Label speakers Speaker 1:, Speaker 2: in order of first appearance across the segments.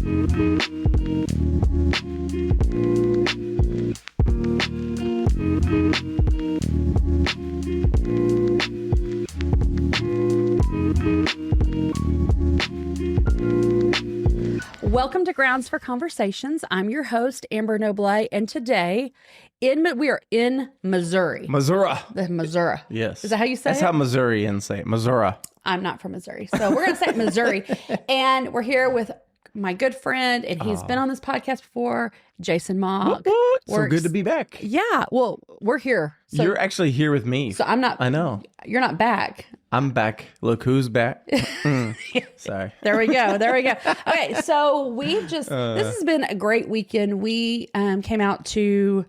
Speaker 1: Welcome to Grounds for Conversations. I'm your host, Amber Noble, and today we are in Missouri.
Speaker 2: Missouri.
Speaker 1: Missouri.
Speaker 2: Yes.
Speaker 1: Is that how you say it?
Speaker 2: That's how Missourians say it. Missouri.
Speaker 1: I'm not from Missouri, so we're going to say it Missouri. And we're here with my good friend, and he's been on this podcast before, Jason Mauck.
Speaker 2: So good to be back.
Speaker 1: Yeah. Well, we're here. So,
Speaker 2: You're actually here with me.
Speaker 1: So I'm not.
Speaker 2: I know.
Speaker 1: You're not back.
Speaker 2: I'm back. Look who's back. Sorry.
Speaker 1: There we go. Okay, so we've just, this has been a great weekend. We came out to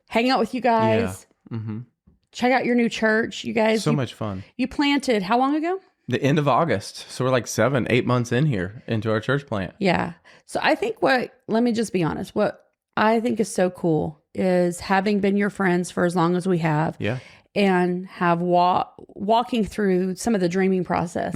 Speaker 1: hang out with you guys.
Speaker 2: Yeah. Mm-hmm.
Speaker 1: Check out your new church. You guys.
Speaker 2: So much fun.
Speaker 1: You planted how long ago?
Speaker 2: The end of August. So we're like 7-8 months in here into our church plant.
Speaker 1: Yeah. So I think let me just be honest. What I think is so cool is having been your friends for as long as we have.
Speaker 2: Yeah.
Speaker 1: And have walking through some of the dreaming process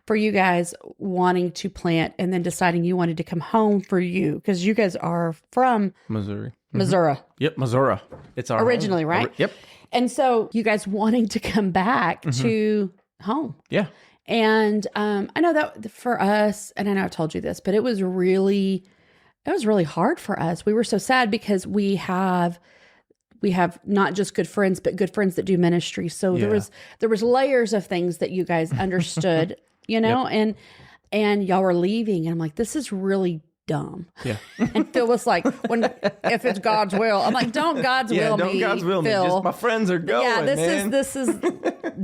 Speaker 1: for you guys wanting to plant and then deciding you wanted to come home for you because you guys are from
Speaker 2: Missouri.
Speaker 1: Yep,
Speaker 2: Missouri. It's our
Speaker 1: originally,
Speaker 2: home.
Speaker 1: Right?
Speaker 2: Yep.
Speaker 1: And so you guys wanting to come back to home.
Speaker 2: Yeah.
Speaker 1: And I know that for us, and I know I told you this, but it was really hard for us. We were so sad because we have not just good friends, but good friends that do ministry. So there was layers of things that you guys understood, you know,
Speaker 2: Yep.
Speaker 1: and y'all were leaving, and I'm like, this is really dumb.
Speaker 2: Yeah.
Speaker 1: And Phil was like, if it's God's will, I'm like, don't God's will me.
Speaker 2: Don't God's will me.
Speaker 1: Phil.
Speaker 2: Just my friends are going.
Speaker 1: Yeah,
Speaker 2: man.
Speaker 1: this is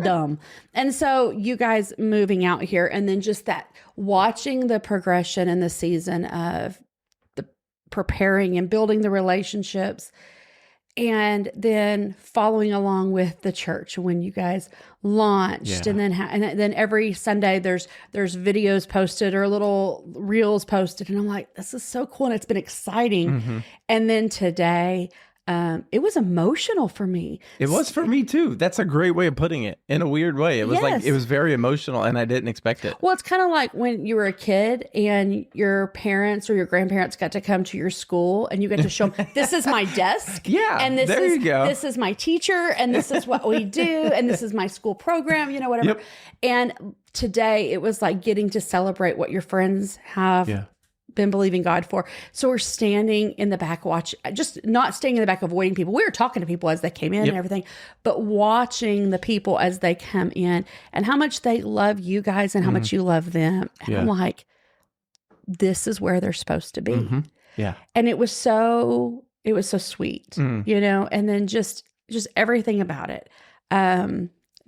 Speaker 1: dumb. And so you guys moving out here, and then just that watching the progression in the season of the preparing and building the relationships. And then following along with the church when you guys launched, and then every Sunday there's videos posted or little reels posted, and I'm like, this is so cool, and it's been exciting. And then today, it was emotional for me.
Speaker 2: It was for me too. That's a great way of putting it. In a weird way, it was
Speaker 1: Yes.
Speaker 2: it was very emotional, and I didn't expect it.
Speaker 1: Well, it's kind of like when you were a kid and your parents or your grandparents got to come to your school and you got to show them, this is my desk.
Speaker 2: Yeah,
Speaker 1: And this
Speaker 2: there
Speaker 1: is,
Speaker 2: you go.
Speaker 1: this is my teacher, and this is what we do, and this is my school program, you know, whatever.
Speaker 2: Yep.
Speaker 1: And today it was like getting to celebrate what your friends have been believing God for. So we're standing in the back, just not staying in the back avoiding people. We were talking to people as they came in and everything, but watching the people as they come in and how much they love you guys and how much you love them. And I'm like, this is where they're supposed to be.
Speaker 2: Yeah.
Speaker 1: And it was so sweet, you know, and then just everything about it.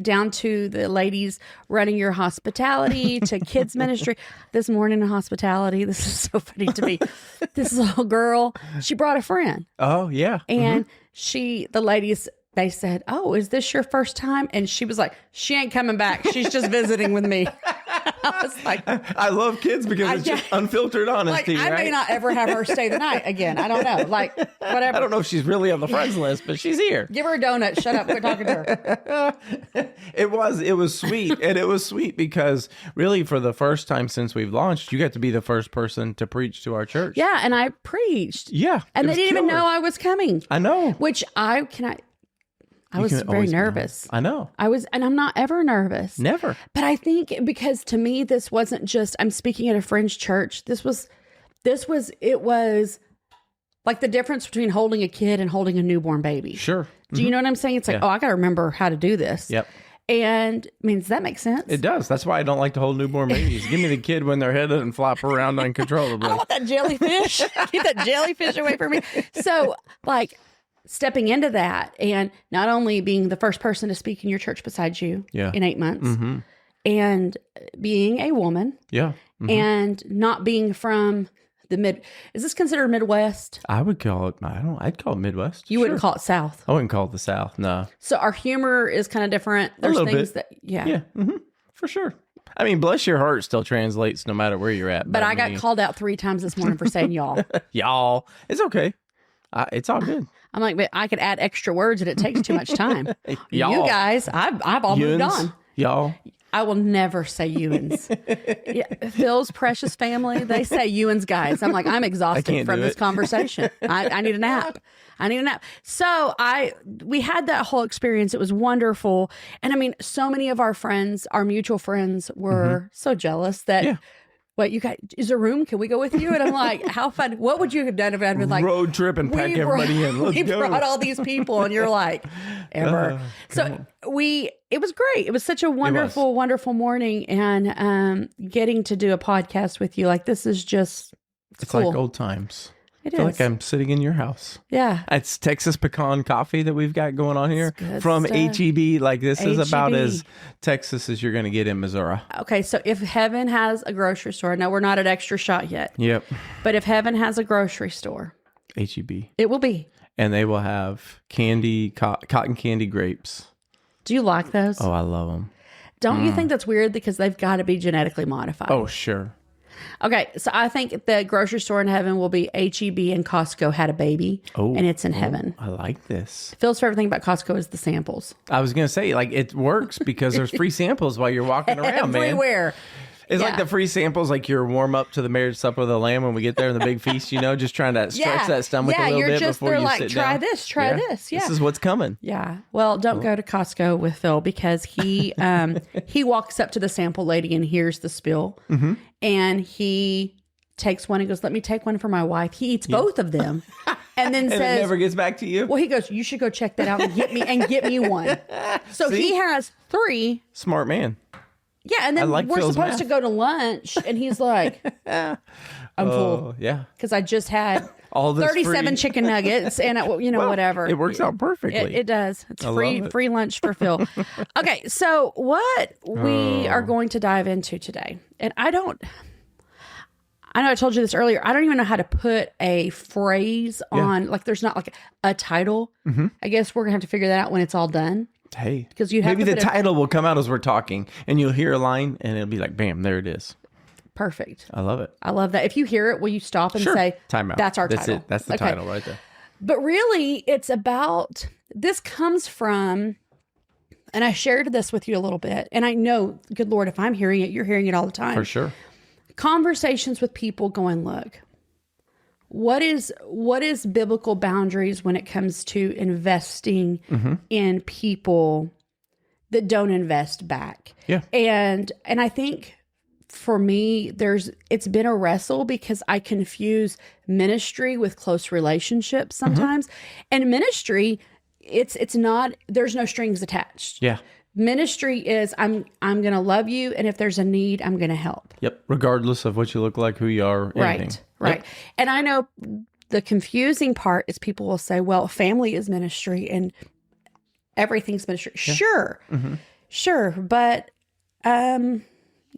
Speaker 1: Down to the ladies running your hospitality, to kids ministry. This morning in hospitality, this is so funny to me. This little girl, she brought a friend.
Speaker 2: Oh, yeah.
Speaker 1: And the ladies, they said, oh, is this your first time? And she was like, she ain't coming back. She's just visiting with me. I was like,
Speaker 2: I love kids because it's just unfiltered honesty,
Speaker 1: I may not ever have her stay the night again. I don't know. Like, whatever.
Speaker 2: I don't know if she's really on the friends list, but she's here.
Speaker 1: Give her a donut. Shut up. Quit talking to her.
Speaker 2: It was sweet. And it was sweet because really for the first time since we've launched, you got to be the first person to preach to our church.
Speaker 1: Yeah. And I preached.
Speaker 2: Yeah.
Speaker 1: And they didn't even know I was coming.
Speaker 2: I know.
Speaker 1: Which I was very nervous.
Speaker 2: I know.
Speaker 1: And I'm not ever nervous.
Speaker 2: Never.
Speaker 1: But I think because to me, this wasn't just, I'm speaking at a fringe church. It was like the difference between holding a kid and holding a newborn baby.
Speaker 2: Sure.
Speaker 1: Do you know what I'm saying? It's like, I got to remember how to do this.
Speaker 2: Yep.
Speaker 1: And I mean, does that make sense?
Speaker 2: It does. That's why I don't like to hold newborn babies. Give me the kid when their head doesn't flop around uncontrollably.
Speaker 1: I don't want that jellyfish. Keep that jellyfish away from me. So like stepping into that and not only being the first person to speak in your church besides you in 8 months and being a woman and not being from the is this considered Midwest?
Speaker 2: I would call it, I'd call it Midwest.
Speaker 1: You wouldn't call it South.
Speaker 2: I wouldn't call it the South, no.
Speaker 1: So our humor is kind of different. There's things that,
Speaker 2: Yeah, for sure. I mean, bless your heart still translates no matter where you're at.
Speaker 1: But I got called out 3 times this morning for saying y'all.
Speaker 2: Y'all. It's okay. It's all good.
Speaker 1: I'm like, but I could add extra words and it takes too much time.
Speaker 2: Y'all.
Speaker 1: You guys, I've all moved on.
Speaker 2: Y'all.
Speaker 1: I will never say Ewan's. Yeah, Phil's precious family, they say Ewan's guys. I'm like, I'm exhausted from this conversation. I need a nap. I need a nap. So we had that whole experience. It was wonderful. And I mean, so many of our friends, our mutual friends were so jealous that, what, you got, is there room? Can we go with you? And I'm like, how fun. What would you have done if I'd been like,
Speaker 2: road trip and pack everybody in? Let's go.
Speaker 1: We brought all these people and you're like, ever. So it was great. It was such a wonderful, wonderful morning. And getting to do a podcast with you, like, this is just,
Speaker 2: it's
Speaker 1: cool.
Speaker 2: like old times.
Speaker 1: It
Speaker 2: I feel
Speaker 1: is.
Speaker 2: like I'm sitting in your house.
Speaker 1: Yeah.
Speaker 2: It's Texas pecan coffee that we've got going on here from
Speaker 1: stuff.
Speaker 2: HEB. Like, this is about
Speaker 1: HEB.
Speaker 2: as Texas as you're going to get in Missouri.
Speaker 1: Okay. So if heaven has a grocery store, no, we're not at Extra Shot yet.
Speaker 2: Yep.
Speaker 1: But if heaven has a grocery store,
Speaker 2: HEB.
Speaker 1: it will be.
Speaker 2: And they will have candy, cotton candy grapes.
Speaker 1: Do you like those?
Speaker 2: Oh, I love them.
Speaker 1: Don't you think that's weird? Because they've got to be genetically modified.
Speaker 2: Oh, sure.
Speaker 1: Okay, so I think the grocery store in heaven will be HEB and Costco had a baby, and it's in heaven.
Speaker 2: I like this.
Speaker 1: Phil's favorite thing about Costco is the samples.
Speaker 2: I was going to say, like, it works because there's free samples while you're walking around, man.
Speaker 1: Everywhere.
Speaker 2: It's like the free samples, like your warm up to the marriage supper of the Lamb when we get there in the big feast, just trying to stretch that stomach a little bit before you sit down.
Speaker 1: Try this, try this. Yeah.
Speaker 2: This is what's coming.
Speaker 1: Yeah. Well, don't go to Costco with Phil because he walks up to the sample lady and hears the spill, and he takes one and goes, "Let me take one for my wife." He eats both of them, and then says,
Speaker 2: "It never gets back to you."
Speaker 1: Well, he goes, "You should go check that out and get me one." So he has 3.
Speaker 2: Smart man.
Speaker 1: Yeah, and then we're
Speaker 2: Phil's
Speaker 1: supposed to go to lunch, and he's like, "I'm full."
Speaker 2: Yeah,
Speaker 1: because I just had
Speaker 2: all this
Speaker 1: 37
Speaker 2: free.
Speaker 1: Chicken nuggets and whatever.
Speaker 2: It works out perfectly.
Speaker 1: It does. It's free
Speaker 2: it.
Speaker 1: free lunch for Phil. Okay, so what we are going to dive into today, and I know I told you this earlier. I don't even know how to put a phrase on. Like, there's not like a title. I guess we're gonna have to figure that out when it's all done.
Speaker 2: Hey,
Speaker 1: because you have
Speaker 2: maybe
Speaker 1: to
Speaker 2: the title will come out as we're talking, and you'll hear a line, and it'll be like, "Bam, there it is."
Speaker 1: Perfect.
Speaker 2: I love it.
Speaker 1: I love that. If you hear it, will you stop and say,
Speaker 2: "Time out"?
Speaker 1: That's our
Speaker 2: That's
Speaker 1: title.
Speaker 2: it. That's the title right there.
Speaker 1: But really, it's about, this comes from, and I shared this with you a little bit, and I know, good Lord, if I'm hearing it, you're hearing it all the time.
Speaker 2: For sure.
Speaker 1: Conversations with people going, look, what is biblical boundaries when it comes to investing in people that don't invest back?
Speaker 2: Yeah.
Speaker 1: And I think for me, it's been a wrestle because I confuse ministry with close relationships sometimes. And ministry, it's not, there's no strings attached.
Speaker 2: Yeah.
Speaker 1: Ministry is I'm going to love you, and if there's a need, I'm going to help.
Speaker 2: Yep. Regardless of what you look like, who you are, anything.
Speaker 1: Right.
Speaker 2: Yep.
Speaker 1: And I know the confusing part is people will say, well, family is ministry and everything's ministry. Yeah. Sure. But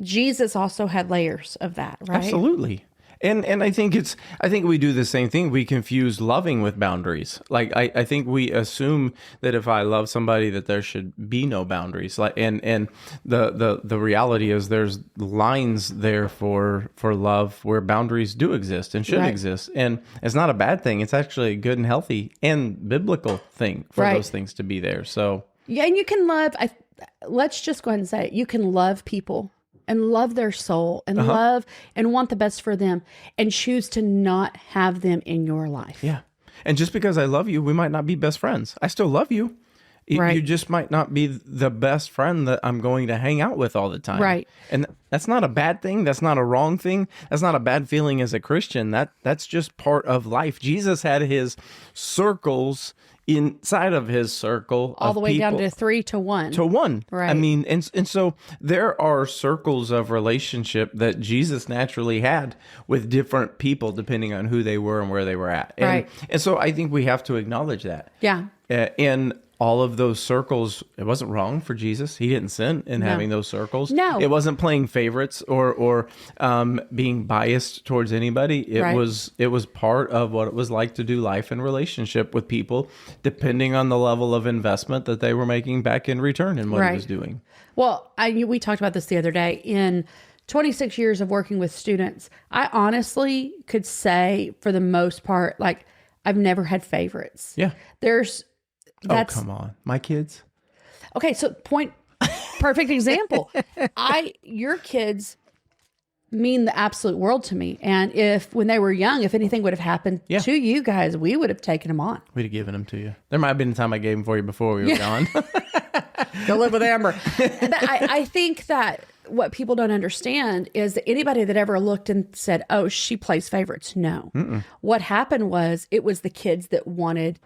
Speaker 1: Jesus also had layers of that, right?
Speaker 2: Absolutely. And I think we do the same thing. We confuse loving with boundaries. Like, I think we assume that if I love somebody that there should be no boundaries. Like, and the reality is there's lines there for love where boundaries do exist and should exist. And it's not a bad thing. It's actually a good and healthy and biblical thing for those things to be there. So
Speaker 1: yeah, and you can love, let's just go ahead and say it. You can love people and love their soul and love and want the best for them and choose to not have them in your life.
Speaker 2: Yeah. And just because I love you, we might not be best friends. I still love you. You just might not be the best friend that I'm going to hang out with all the time.
Speaker 1: Right.
Speaker 2: And that's not a bad thing. That's not a wrong thing. That's not a bad feeling as a Christian. That's just part of life. Jesus had his circles inside of his circle
Speaker 1: all the way
Speaker 2: people,
Speaker 1: down to 3 to 1.
Speaker 2: To 1.
Speaker 1: Right.
Speaker 2: I mean, and so there are circles of relationship that Jesus naturally had with different people depending on who they were and where they were at. And so I think we have to acknowledge that.
Speaker 1: Yeah.
Speaker 2: In all of those circles, it wasn't wrong for Jesus. He didn't sin in having those circles.
Speaker 1: No.
Speaker 2: It wasn't playing favorites or being biased towards anybody. It was part of what it was like to do life in relationship with people, depending on the level of investment that they were making back in return in what he was doing.
Speaker 1: Well, we talked about this the other day. In 26 years of working with students, I honestly could say for the most part, like, I've never had favorites.
Speaker 2: Yeah.
Speaker 1: That's,
Speaker 2: oh, come on. My kids?
Speaker 1: Okay, so point perfect example. Your kids mean the absolute world to me. And if, when they were young, if anything would have happened to you guys, we would have taken them on.
Speaker 2: We'd have given them to you. There might have been a time I gave them for you before we were gone.
Speaker 1: Go live with Amber. But I think that what people don't understand is that anybody that ever looked and said, oh, she plays favorites. No. What happened was it was the kids that wanted,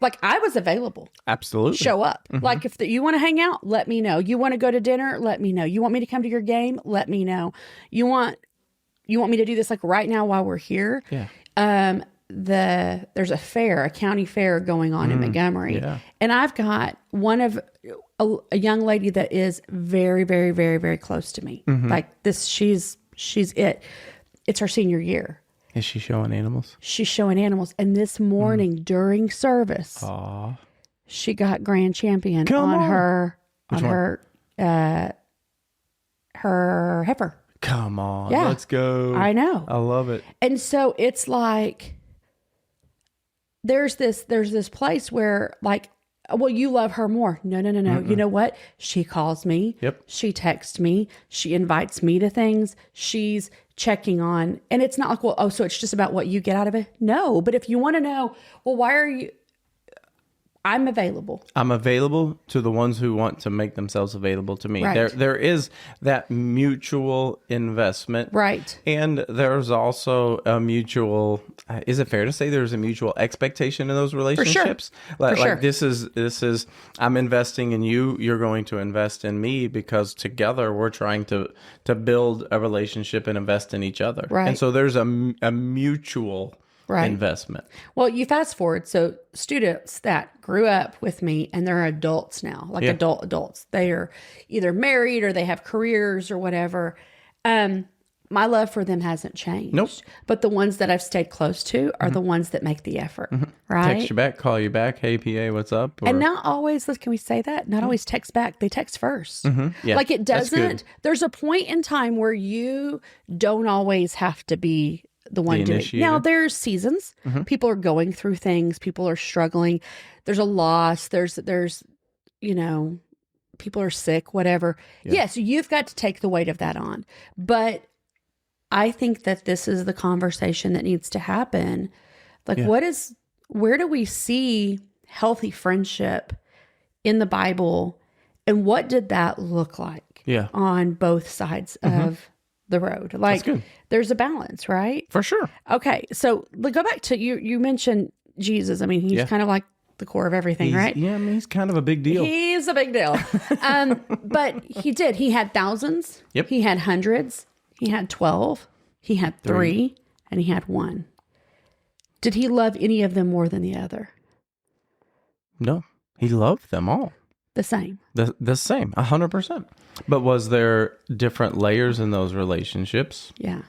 Speaker 1: like, I was available.
Speaker 2: Absolutely.
Speaker 1: Show up. Like, if you want to hang out, let me know. You want to go to dinner? Let me know. You want me to come to your game? Let me know. You want me to do this like right now while we're here?
Speaker 2: Yeah.
Speaker 1: There's a county fair going on in Montgomery.
Speaker 2: Yeah.
Speaker 1: And I've got a young lady that is very, very, very, very close to me. Like this, she's it. It's her senior year.
Speaker 2: Is she showing animals?
Speaker 1: She's showing animals. And this morning during service, she got grand champion her heifer.
Speaker 2: Come on.
Speaker 1: Yeah.
Speaker 2: Let's go.
Speaker 1: I know.
Speaker 2: I love it.
Speaker 1: And so it's like, there's this place where, like, well, you love her more. No. You know what? She calls me.
Speaker 2: Yep.
Speaker 1: She texts me. She invites me to things. She's checking on. And it's not like, well, oh, so it's just about what you get out of it? No. But if you want to know, well, why are you... I'm available.
Speaker 2: I'm available to the ones who want to make themselves available to me.
Speaker 1: Right.
Speaker 2: There is that mutual investment.
Speaker 1: Right.
Speaker 2: And there's also a mutual, is it fair to say there's a mutual expectation in those relationships?
Speaker 1: For sure.
Speaker 2: Like this is, I'm investing in you, you're going to invest in me, because together we're trying to build a relationship and invest in each other.
Speaker 1: Right.
Speaker 2: And so there's a mutual investment.
Speaker 1: Well, you fast forward. So students that grew up with me and they're adults now, like adults, they are either married or they have careers or whatever. My love for them hasn't changed.
Speaker 2: Nope.
Speaker 1: But the ones that I've stayed close to are the ones that make the effort, right?
Speaker 2: Text you back, call you back. Hey, PA, what's up?
Speaker 1: And not always, can we say that? Not always text back. They text first.
Speaker 2: Yeah,
Speaker 1: like it
Speaker 2: that's good.
Speaker 1: doesn't, there's a point in time where you don't always have to be the one doing it. Now there's seasons. People are going through things. People are struggling. There's a loss. There's, people are sick, whatever.
Speaker 2: Yeah.
Speaker 1: Yes, you've got to take the weight of that on. But I think that this is the conversation that needs to happen. Like, where do we see healthy friendship in the Bible? And what did that look like on both sides of the road? Like, there's a balance, right?
Speaker 2: For sure.
Speaker 1: Okay. So go back to you mentioned Jesus. I mean, he's kind of like the core of everything, right?
Speaker 2: Yeah, I mean, he's kind of a big deal.
Speaker 1: He's a big deal. But he had thousands.
Speaker 2: Yep.
Speaker 1: He had hundreds. He had 12. He had 3. And he had 1. Did he love any of them more than the other?
Speaker 2: No, he loved them all.
Speaker 1: The same.
Speaker 2: The same, 100%. But was there different layers in those relationships?
Speaker 1: Yeah.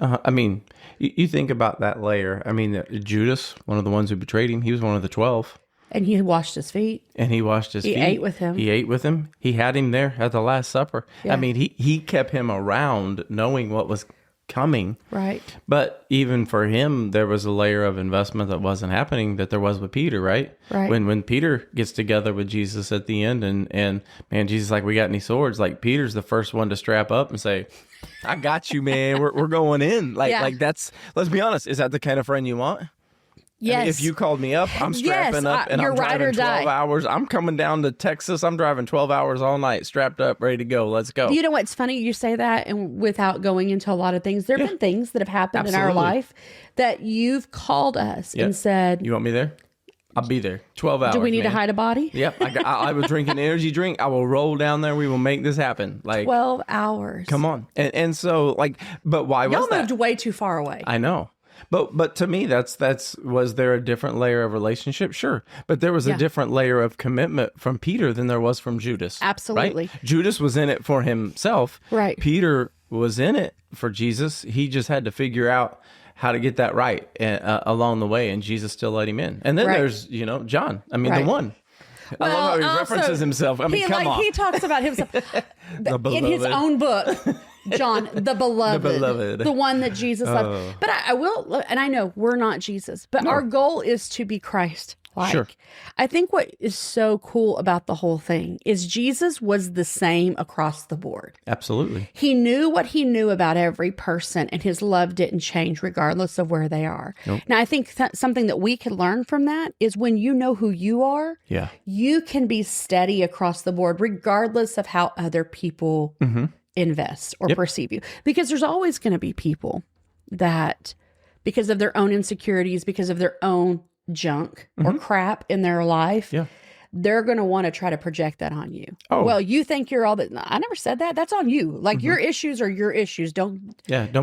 Speaker 2: I mean, you think about that layer. I mean, Judas, one of the ones who betrayed him, he was one of the 12.
Speaker 1: And he washed his feet.
Speaker 2: And he washed his feet.
Speaker 1: He ate with him.
Speaker 2: He ate with him. He had him there at the Last Supper.
Speaker 1: Yeah.
Speaker 2: I mean, he kept him around knowing what was coming.
Speaker 1: Right.
Speaker 2: But even for him, there was a layer of investment that wasn't happening that there was with Peter, right?
Speaker 1: Right.
Speaker 2: When Peter gets together with Jesus at the end and man, Jesus is like, we got any swords? Like, Peter's the first one to strap up and say, I got you, man. We're going in. Like that's, let's be honest, is that the kind of friend you want?
Speaker 1: Yes.
Speaker 2: I mean, if you called me up, I'm strapping up and I'm driving 12 hours. I'm coming down to Texas. I'm driving 12 hours all night, strapped up, ready to go. Let's go.
Speaker 1: You know what's funny? You say that, and without going into a lot of things, there have been things that have happened in our life that you've called us and said,
Speaker 2: you want me there? I'll be there. 12 hours.
Speaker 1: Do we need to hide a body?
Speaker 2: Yep. I will drink an energy drink. I will roll down there. We will make this happen. Like
Speaker 1: 12 hours.
Speaker 2: Come on. And so, like, but why was that?
Speaker 1: Y'all moved way too far away.
Speaker 2: I know. But to me, that's was there a different layer of relationship? Sure. But there was a different layer of commitment from Peter than there was from Judas.
Speaker 1: Absolutely.
Speaker 2: Right? Judas was in it for himself.
Speaker 1: Right.
Speaker 2: Peter was in it for Jesus. He just had to figure out how to get that right along the way, and Jesus still let him in. And then there's, John. I mean, the one.
Speaker 1: Well,
Speaker 2: I love how he references himself. I mean, come on.
Speaker 1: He talks about himself in his own book. John, the beloved, the one that Jesus loved. But I will, and I know we're not Jesus, but our goal is to be Christ. like.
Speaker 2: Sure.
Speaker 1: I think what is so cool about the whole thing is Jesus was the same across the board.
Speaker 2: Absolutely.
Speaker 1: He knew what he knew about every person, and his love didn't change regardless of where they are.
Speaker 2: Nope.
Speaker 1: Now, I think something that we can learn from that is when you know who you are,
Speaker 2: Yeah.
Speaker 1: you can be steady across the board regardless of how other people invest or perceive you. Because there's always going to be people that, because of their own insecurities, because of their own junk or crap in their life, they're going to want to try to project that on you.
Speaker 2: Oh.
Speaker 1: Well, you think you're all that. No, I never said that. That's on you. Like your issues are your issues. Don't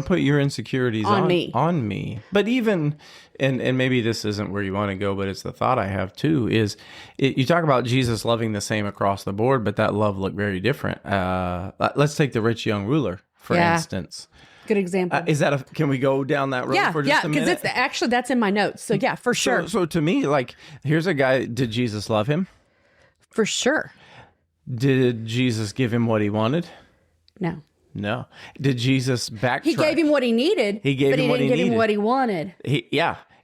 Speaker 2: put your insecurities
Speaker 1: On me.
Speaker 2: On me. But even, and maybe this isn't where you want to go, but it's the thought I have too, is you talk about Jesus loving the same across the board, but that love looked very different. Let's take the rich young ruler, for instance.
Speaker 1: Good example.
Speaker 2: Is that can we go down that road for just a minute?
Speaker 1: Because it's actually, that's in my notes. So yeah, for sure.
Speaker 2: So to me, like, here's a guy, did Jesus love him?
Speaker 1: For sure.
Speaker 2: Did Jesus give him what he wanted?
Speaker 1: No.
Speaker 2: No. Did Jesus backtrack?
Speaker 1: He gave him what he needed.
Speaker 2: He gave
Speaker 1: but
Speaker 2: him what he
Speaker 1: didn't give
Speaker 2: needed.
Speaker 1: him what he wanted.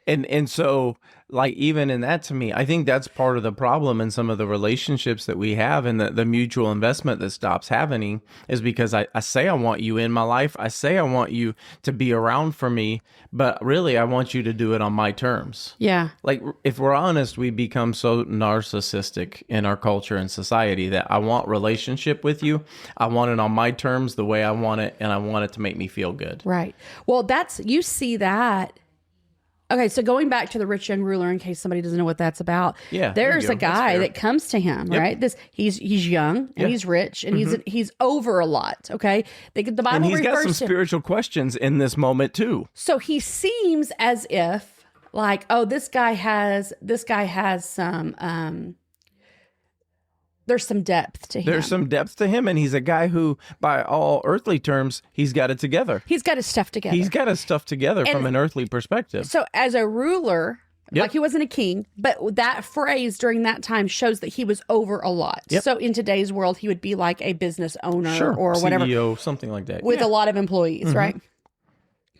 Speaker 2: And so, like, even in that, to me, I think that's part of the problem in some of the relationships that we have, and the mutual investment that stops happening is because I say I want you in my life. I say I want you to be around for me, but really I want you to do it on my terms.
Speaker 1: Yeah.
Speaker 2: Like, if we're honest, we become so narcissistic in our culture and society that I want relationship with you. I want it on my terms, the way I want it, and I want it to make me feel good.
Speaker 1: Right. Well, you see that. Okay, so going back to the rich young ruler, in case somebody doesn't know what that's about, there's a guy that comes to him, right? He's young and he's rich and he's over a lot. Okay, the Bible
Speaker 2: and he's got
Speaker 1: refers
Speaker 2: some
Speaker 1: to
Speaker 2: spiritual questions in this moment too.
Speaker 1: So he seems as if, like, oh, this guy has some there's some depth to him.
Speaker 2: There's some depth to him, and he's a guy who, by all earthly terms, he's got it together.
Speaker 1: He's got his stuff together.
Speaker 2: He's got his stuff together from an earthly perspective.
Speaker 1: So as a ruler, like, he wasn't a king, but that phrase during that time shows that he was over a lot. So in today's world, he would be like a business owner or whatever.
Speaker 2: CEO, something like that.
Speaker 1: With a lot of employees, right?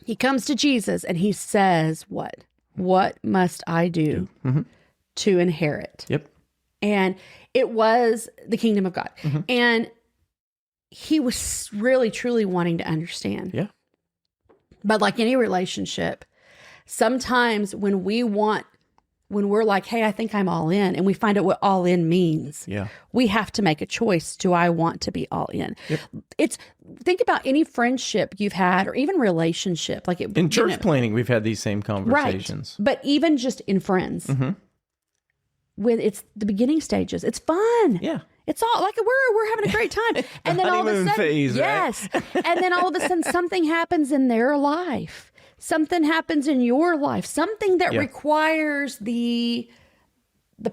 Speaker 1: He comes to Jesus and he says, what? What must I do to inherit?
Speaker 2: Yep.
Speaker 1: And it was the kingdom of God. And he was really, truly wanting to understand.
Speaker 2: Yeah.
Speaker 1: But like any relationship, sometimes when we're like, hey, I think I'm all in, and we find out what all in means, we have to make a choice. Do I want to be all in? Think about any friendship you've had, or even relationship. Like
Speaker 2: in church planning, we've had these same conversations.
Speaker 1: Right. But even just in friends, when it's the beginning stages, it's fun.
Speaker 2: Yeah.
Speaker 1: It's all like we're having a great time. And then all of a
Speaker 2: honeymoon
Speaker 1: sudden,
Speaker 2: phase,
Speaker 1: yes. And then all of a sudden something happens in their life. Something happens in your life. Something that requires the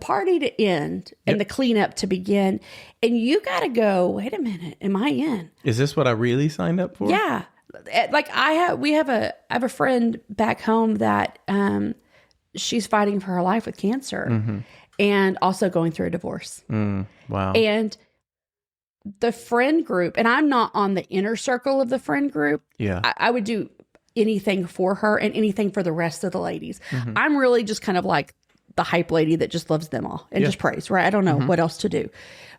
Speaker 1: party to end and the cleanup to begin. And you got to go, wait a minute, am I in?
Speaker 2: Is this what I really signed up for?
Speaker 1: Yeah. Like I have a friend back home that she's fighting for her life with cancer. And also going through a divorce.
Speaker 2: Wow.
Speaker 1: And the friend group, and I'm not on the inner circle of the friend group.
Speaker 2: Yeah.
Speaker 1: I would do anything for her and anything for the rest of the ladies. I'm really just kind of like the hype lady that just loves them all and just prays, right? I don't know what else to do.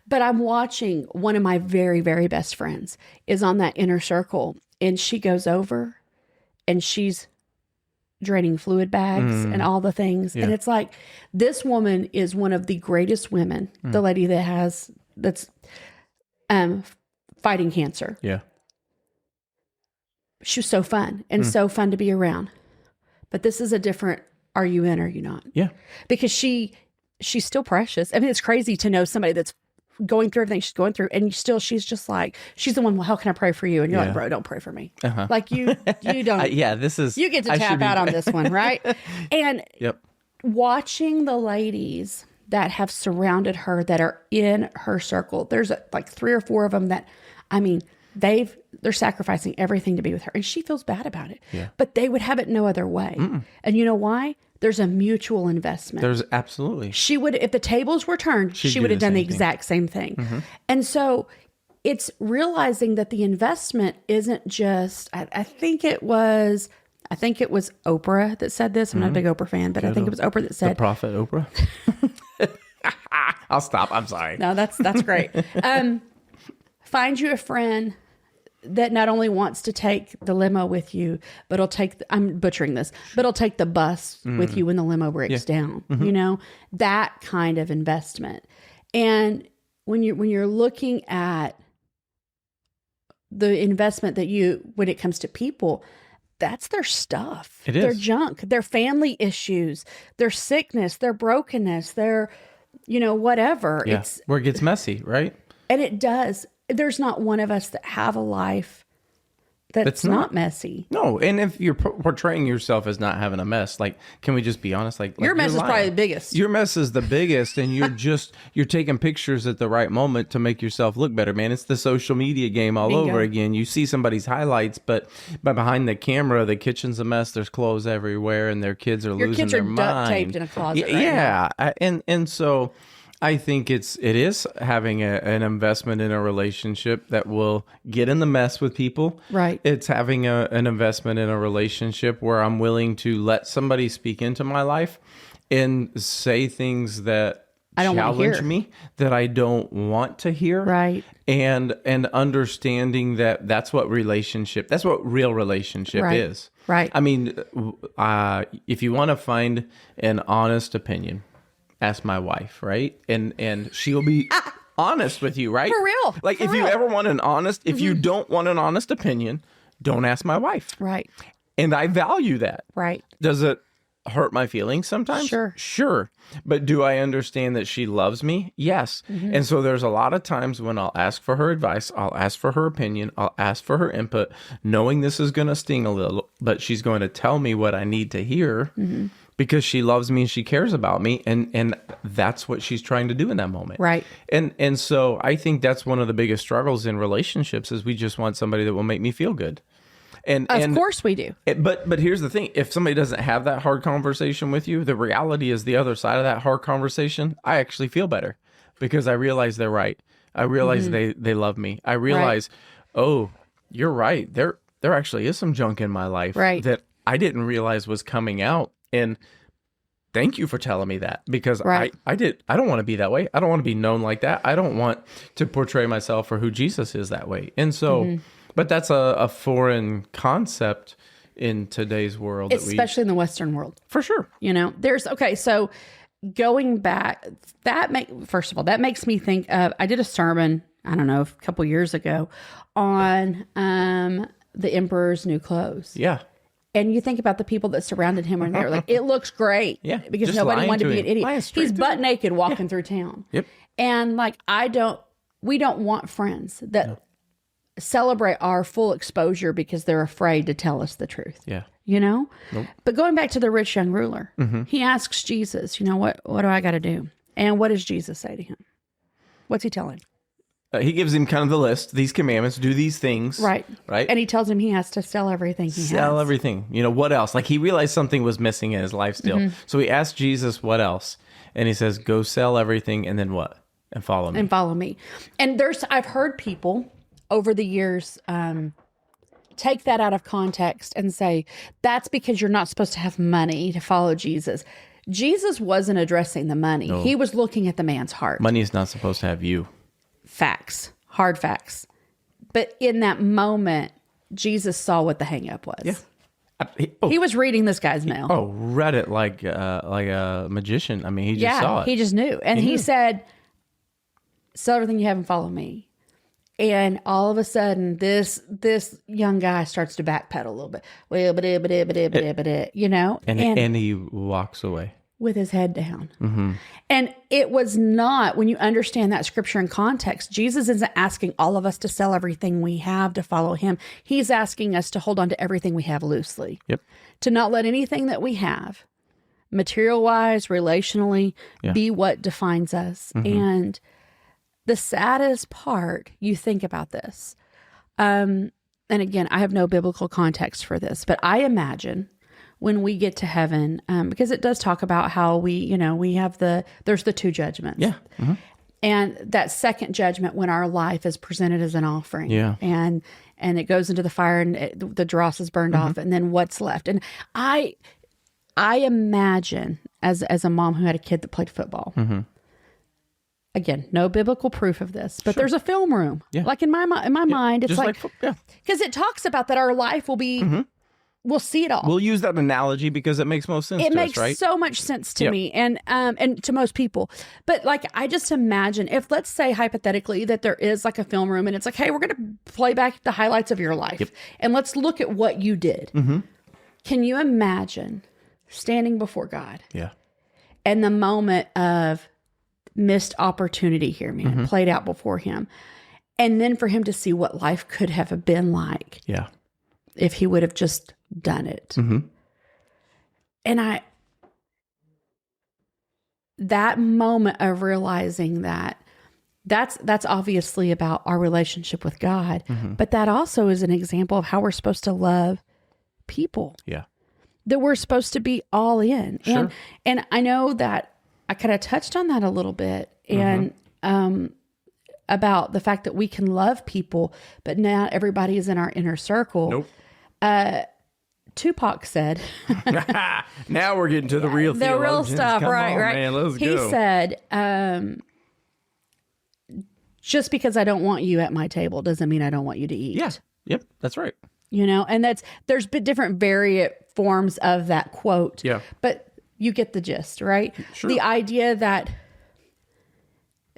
Speaker 1: But I'm watching one of my very, very best friends is on that inner circle, and she goes over and she's draining fluid bags and all the things. And it's like, this woman is one of the greatest women, the lady that's fighting cancer.
Speaker 2: Yeah.
Speaker 1: She was so fun and so fun to be around. But this is a different, are you in or are you not?
Speaker 2: Yeah.
Speaker 1: Because she's still precious. I mean, it's crazy to know somebody that's going through everything she's going through, and she's just like, she's the one, well, how can I pray for you? And you're like, bro, don't pray for me. Like you don't.
Speaker 2: This is,
Speaker 1: you get to tap out on this one, right? And
Speaker 2: Yep.
Speaker 1: watching the ladies that have surrounded her, that are in her circle, there's like 3 or 4 of them that, I mean, they're sacrificing everything to be with her, and she feels bad about it.
Speaker 2: Yeah.
Speaker 1: But they would have it no other way. And you know why? There's a mutual investment.
Speaker 2: There's absolutely.
Speaker 1: She would, if the tables were turned, she would have done the exact same thing. And so it's realizing that the investment isn't just, I think it was I think it was Oprah that said this. I'm not a big Oprah fan, but I think it was Oprah that
Speaker 2: The
Speaker 1: said,
Speaker 2: prophet Oprah. I'll stop. I'm sorry.
Speaker 1: no, that's great. Find you a friend that not only wants to take the limo with you, but will take, I'm butchering this, but will take the bus with you when the limo breaks down, you know, that kind of investment. And when you're looking at the investment that when it comes to people, that's their stuff,
Speaker 2: It is.
Speaker 1: their junk, their family issues, their sickness, their brokenness, their, you know, whatever.
Speaker 2: Yeah.
Speaker 1: It's,
Speaker 2: Where it gets messy, right?
Speaker 1: and it does. There's not one of us that have a life that's not messy.
Speaker 2: No, and if you're portraying yourself as not having a mess, like, can we just be honest? Like
Speaker 1: Your mess is
Speaker 2: you're
Speaker 1: probably
Speaker 2: lying.
Speaker 1: the biggest.
Speaker 2: Your mess is the biggest, and you're taking pictures at the right moment to make yourself look better, man. It's the social media game all
Speaker 1: Bingo.
Speaker 2: over again. You see somebody's highlights, but behind the camera, the kitchen's a mess. There's clothes everywhere, and their kids are losing
Speaker 1: kids
Speaker 2: their
Speaker 1: are
Speaker 2: mind.
Speaker 1: duct taped in a closet right
Speaker 2: yeah, and so. I think it is having an investment in a relationship that will get in the mess with people.
Speaker 1: Right.
Speaker 2: It's having an investment in a relationship where I'm willing to let somebody speak into my life and say things that
Speaker 1: I don't wanna
Speaker 2: challenge
Speaker 1: hear.
Speaker 2: me, that I don't want to hear.
Speaker 1: Right.
Speaker 2: And understanding that's what real relationship
Speaker 1: Right.
Speaker 2: is.
Speaker 1: Right.
Speaker 2: I mean, if you want to find an honest opinion, ask my wife, right? And she'll be honest with you, right?
Speaker 1: For real.
Speaker 2: Like
Speaker 1: For
Speaker 2: if
Speaker 1: real.
Speaker 2: you ever want if you don't want an honest opinion, don't ask my wife.
Speaker 1: Right.
Speaker 2: And I value that.
Speaker 1: Right.
Speaker 2: Does it hurt my feelings sometimes?
Speaker 1: Sure.
Speaker 2: Sure. But do I understand that she loves me? Yes. And so there's a lot of times when I'll ask for her advice, I'll ask for her opinion, I'll ask for her input, knowing this is going to sting a little, but she's going to tell me what I need to hear. Because she loves me and she cares about me, and that's what she's trying to do in that moment.
Speaker 1: Right.
Speaker 2: And so I think that's one of the biggest struggles in relationships is we just want somebody that will make me feel good.
Speaker 1: Of course we do.
Speaker 2: But here's the thing: if somebody doesn't have that hard conversation with you, the reality is the other side of that hard conversation. I actually feel better because I realize they're right. I realize they love me. I realize, oh, you're right. There actually is some junk in my life
Speaker 1: Right.
Speaker 2: that I didn't realize was coming out. And thank you for telling me that because
Speaker 1: Right.
Speaker 2: I don't want to be that way. I don't want to be known like that. I don't want to portray myself for who Jesus is that way. And so, but that's a foreign concept in today's world.
Speaker 1: Especially in the Western world.
Speaker 2: For sure.
Speaker 1: You know, so going back, first of all, that makes me think of, I did a sermon, I don't know, a couple years ago on the Emperor's New Clothes.
Speaker 2: Yeah.
Speaker 1: And you think about the people that surrounded him and they were like, it looks great.
Speaker 2: Yeah,
Speaker 1: Because
Speaker 2: just
Speaker 1: nobody
Speaker 2: lying
Speaker 1: wanted to
Speaker 2: to
Speaker 1: be
Speaker 2: him.
Speaker 1: an idiot.
Speaker 2: Lying straight
Speaker 1: He's
Speaker 2: to
Speaker 1: butt naked walking through town.
Speaker 2: Yep.
Speaker 1: And like, we don't want friends that celebrate our full exposure because they're afraid to tell us the truth.
Speaker 2: Yeah.
Speaker 1: You know?
Speaker 2: Nope.
Speaker 1: But going back to the rich young ruler, he asks Jesus, you know, what do I got to do? And what does Jesus say to him? What's he telling?
Speaker 2: He gives him kind of the list, these commandments, do these things.
Speaker 1: Right.
Speaker 2: Right.
Speaker 1: And he tells him he has to sell everything he has.
Speaker 2: Sell everything. You know, what else? Like he realized something was missing in his life still. So he asked Jesus, what else? And he says, go sell everything and then what? And follow me.
Speaker 1: And follow me. And I've heard people over the years take that out of context and say, that's because you're not supposed to have money to follow Jesus. Jesus wasn't addressing the money.
Speaker 2: No.
Speaker 1: He was looking at the man's heart.
Speaker 2: Money is not supposed to have you.
Speaker 1: Facts, hard facts. But in that moment, Jesus saw what the hang up was.
Speaker 2: Yeah.
Speaker 1: He was reading this guy's mail.
Speaker 2: Read it like a magician. I mean, he just saw it.
Speaker 1: He just knew. And he said, sell everything you have and follow me. And all of a sudden, this young guy starts to backpedal a little bit. Well, you know?
Speaker 2: And he walks away.
Speaker 1: With his head down. And it was not, when you understand that scripture in context, Jesus isn't asking all of us to sell everything we have to follow him. He's asking us to hold on to everything we have loosely.
Speaker 2: Yep.
Speaker 1: To not let anything that we have, material-wise, relationally, be what defines us. And the saddest part, you think about this, and again, I have no biblical context for this, but I imagine when we get to heaven, because it does talk about how we have there's the two judgments.
Speaker 2: Yeah. Mm-hmm.
Speaker 1: And that second judgment when our life is presented as an offering.
Speaker 2: Yeah.
Speaker 1: And and it goes into the fire and the dross is burned off, and then what's left. And I imagine as a mom who had a kid that played football. Again, no biblical proof of this, but there's a film room.
Speaker 2: Yeah.
Speaker 1: Like in my mind, it's
Speaker 2: Just
Speaker 1: like because it talks about that our life will be. We'll see it all.
Speaker 2: We'll use that analogy because it makes most sense to us, right?
Speaker 1: It makes so much sense to me and to most people. But like, I just imagine if, let's say hypothetically, that there is like a film room and it's like, hey, we're going to play back the highlights of your life and let's look at what you did. Can you imagine standing before God?
Speaker 2: Yeah.
Speaker 1: And the moment of missed opportunity here, man, played out before him. And then for him to see what life could have been like.
Speaker 2: Yeah.
Speaker 1: If he would have just done it. And that moment of realizing that's obviously about our relationship with God, but that also is an example of how we're supposed to love people.
Speaker 2: Yeah.
Speaker 1: That we're supposed to be all in.
Speaker 2: Sure.
Speaker 1: And I know that I kind of touched on that a little bit and about the fact that we can love people, but not everybody is in our inner circle.
Speaker 2: Nope.
Speaker 1: Tupac said,
Speaker 2: now we're getting to the real
Speaker 1: the real stuff,
Speaker 2: Come
Speaker 1: right?
Speaker 2: on,
Speaker 1: Right.
Speaker 2: Man, let's
Speaker 1: he
Speaker 2: go.
Speaker 1: said, just because I don't want you at my table doesn't mean I don't want you to eat.
Speaker 2: Yeah. Yep. That's right.
Speaker 1: You know, and there's been different variant forms of that quote.
Speaker 2: Yeah.
Speaker 1: But you get the gist, right?
Speaker 2: Sure.
Speaker 1: The idea that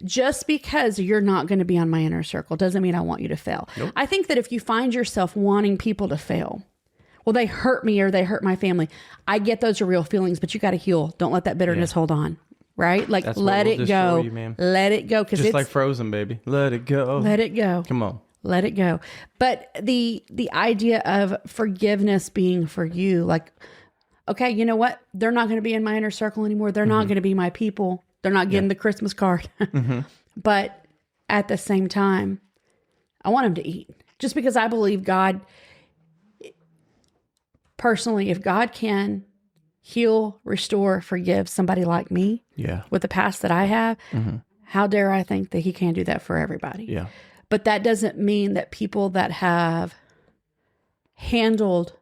Speaker 1: just because you're not going to be on my inner circle doesn't mean I want you to fail.
Speaker 2: Nope.
Speaker 1: I think that if you find yourself wanting people to fail, well, they hurt me or they hurt my family. I get those are real feelings, but you got to heal. Don't let that bitterness hold on, right? Like,
Speaker 2: That's
Speaker 1: let
Speaker 2: what will
Speaker 1: it
Speaker 2: destroy
Speaker 1: go.
Speaker 2: you, man.
Speaker 1: Let it go. Because
Speaker 2: Just
Speaker 1: it's
Speaker 2: like Frozen, baby. Let it go.
Speaker 1: let it go.
Speaker 2: Come on.
Speaker 1: Let it go. But the idea of forgiveness being for you, like, okay, you know what? They're not going to be in my inner circle anymore. They're not going to be my people. They're not getting the Christmas card. But at the same time, I want them to eat. Just because I believe God, personally, if God can heal, restore, forgive somebody like me with the past that I have, how dare I think that he can do that for everybody?
Speaker 2: Yeah.
Speaker 1: But that doesn't mean that people that have handled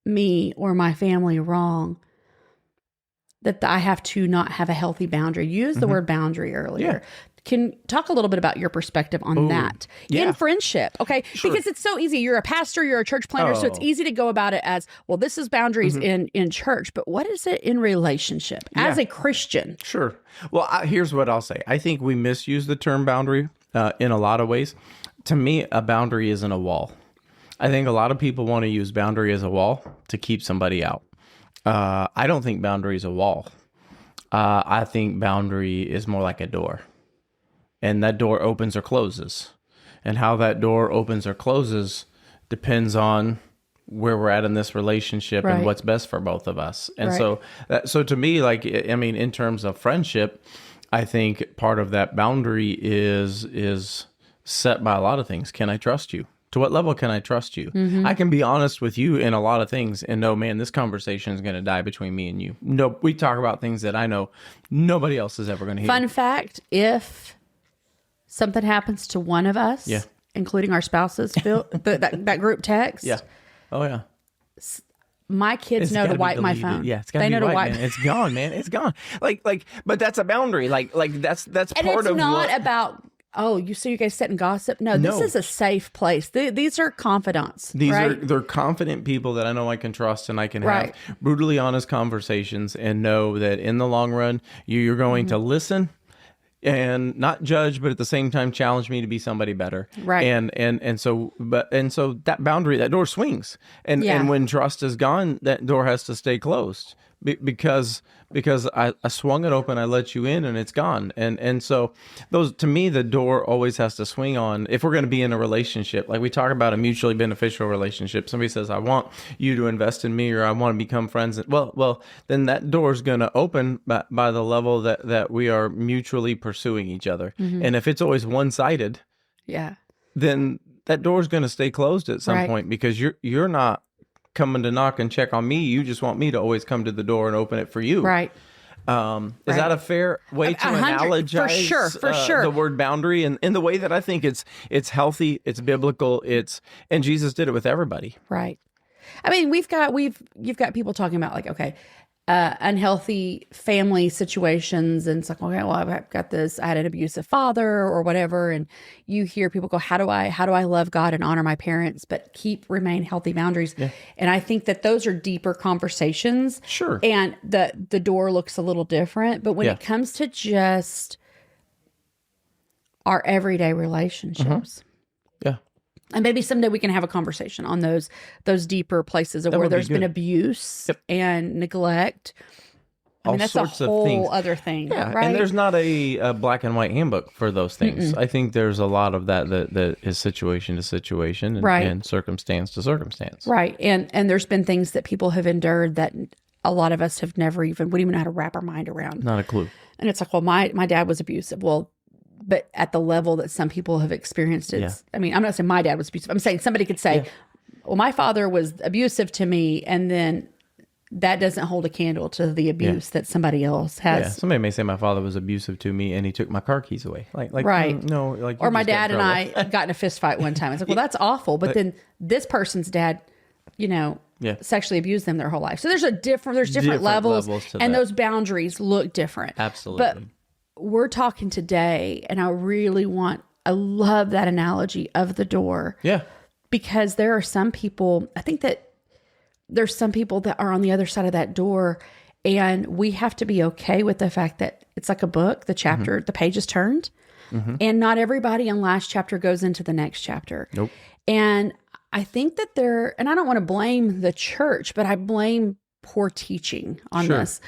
Speaker 1: me or my family wrong, that I have to not have a healthy boundary. You used the word boundary earlier. Can talk a little bit about your perspective on that in friendship. Okay.
Speaker 2: Sure.
Speaker 1: Because it's so easy. You're a pastor, you're a church planner. So it's easy to go about it as, well, this is boundaries in church, but what is it in relationship as a Christian?
Speaker 2: Sure. Well, here's what I'll say. I think we misuse the term boundary in a lot of ways. To me, a boundary isn't a wall. I think a lot of people want to use boundary as a wall to keep somebody out. I don't think boundary is a wall. I think boundary is more like a door. And that door opens or closes. And how that door opens or closes depends on where we're at in this relationship and what's best for both of us. And so to me, like, I mean, in terms of friendship, I think part of that boundary is set by a lot of things. Can I trust you? To what level can I trust you? I can be honest with you in a lot of things and know, man, this conversation is going to die between me and you. No, we talk about things that I know nobody else is ever going to hear.
Speaker 1: Fun fact, if something happens to one of us, including our spouses, that group text.
Speaker 2: Yeah. Oh, yeah.
Speaker 1: My kids know to wipe my phone.
Speaker 2: Yeah, it's got to be wiped, man. It's gone, man. It's gone. Like, but that's a boundary. Like that's
Speaker 1: and
Speaker 2: part
Speaker 1: it's
Speaker 2: of
Speaker 1: not
Speaker 2: what...
Speaker 1: about, oh, you guys sit and gossip. No, this is a safe place. These are confidants.
Speaker 2: They're confident people that I know I can trust, and I can have brutally honest conversations and know that in the long run, you're going to listen and not judge, but at the same time challenge me to be somebody better.
Speaker 1: Right.
Speaker 2: And so that boundary, that door swings. And when trust is gone, that door has to stay closed because I swung it open, I let you in, and it's gone. And so those, to me, the door always has to swing on if we're going to be in a relationship. Like we talk about a mutually beneficial relationship. Somebody says, I want you to invest in me, or I want to become friends. Well, then that door is going to open by the level that we are mutually pursuing each other. And if it's always one-sided, then that door is going to stay closed at some point, because you're not coming to knock and check on me. You just want me to always come to the door and open it for you.
Speaker 1: Right.
Speaker 2: Is that a fair way to
Speaker 1: 100
Speaker 2: analogize
Speaker 1: for sure.
Speaker 2: the word boundary and in the way that I think it's healthy, it's biblical, and Jesus did it with everybody.
Speaker 1: Right. I mean, you've got people talking about like, okay, unhealthy family situations. And it's like, okay, well, I've got this, I had an abusive father or whatever. And you hear people go, how do I love God and honor my parents, but remain healthy boundaries? Yeah. And I think that those are deeper conversations.
Speaker 2: Sure.
Speaker 1: And the door looks a little different, but when it comes to just our everyday relationships,
Speaker 2: yeah.
Speaker 1: And maybe someday we can have a conversation on those deeper places of where there's been abuse and neglect. I mean, that's a whole other thing,
Speaker 2: yeah,
Speaker 1: right?
Speaker 2: And there's not a black and white handbook for those things. I think there's a lot of that is situation to situation and circumstance to circumstance.
Speaker 1: Right. And there's been things that people have endured that a lot of us have wouldn't even know how to wrap our mind around.
Speaker 2: Not a clue.
Speaker 1: And it's like, well, my dad was abusive. Well, but at the level that some people have experienced it. I mean, I'm not saying my dad was abusive. I'm saying somebody could say, well, my father was abusive to me, and then that doesn't hold a candle to the abuse that somebody else has.
Speaker 2: Yeah, somebody may say my father was abusive to me and he took my car keys away. Like
Speaker 1: right.
Speaker 2: No, like
Speaker 1: or my dad and I got in a fist fight one time. It's like, well, that's awful. But then this person's dad, sexually abused them their whole life. So there's different levels to and those boundaries look different.
Speaker 2: Absolutely.
Speaker 1: But we're talking today, and I love that analogy of the door.
Speaker 2: Yeah.
Speaker 1: Because there are some people, I think that there's some people that are on the other side of that door, and we have to be okay with the fact that it's like a book, the chapter, the page is turned, and not everybody in last chapter goes into the next chapter.
Speaker 2: Nope.
Speaker 1: And I think that and I don't want to blame the church, but I blame poor teaching on this,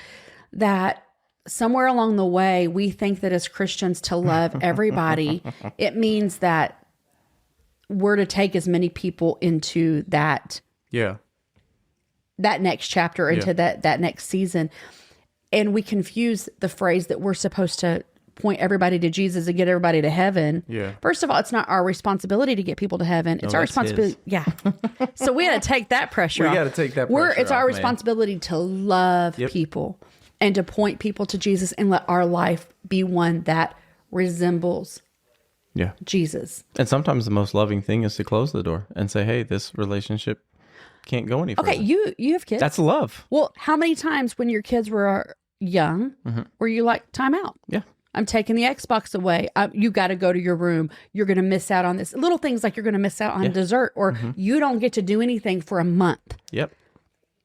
Speaker 1: that somewhere along the way, we think that as Christians to love everybody, it means that we're to take as many people into that next chapter, into that next season. And we confuse the phrase that we're supposed to point everybody to Jesus and get everybody to heaven.
Speaker 2: Yeah.
Speaker 1: First of all, it's not our responsibility to get people to heaven. It's our responsibility. Yeah. So we got to take that pressure off.
Speaker 2: We got to take that pressure
Speaker 1: It's our responsibility to love people and to point people to Jesus and let our life be one that resembles Jesus.
Speaker 2: And sometimes the most loving thing is to close the door and say, hey, this relationship can't go any further.
Speaker 1: Okay, you have kids.
Speaker 2: That's love.
Speaker 1: Well, how many times when your kids were young were you like, time out?
Speaker 2: Yeah.
Speaker 1: I'm taking the Xbox away. You got to go to your room. You're going to miss out on this. Little things like you're going to miss out on dessert, or you don't get to do anything for a month.
Speaker 2: Yep.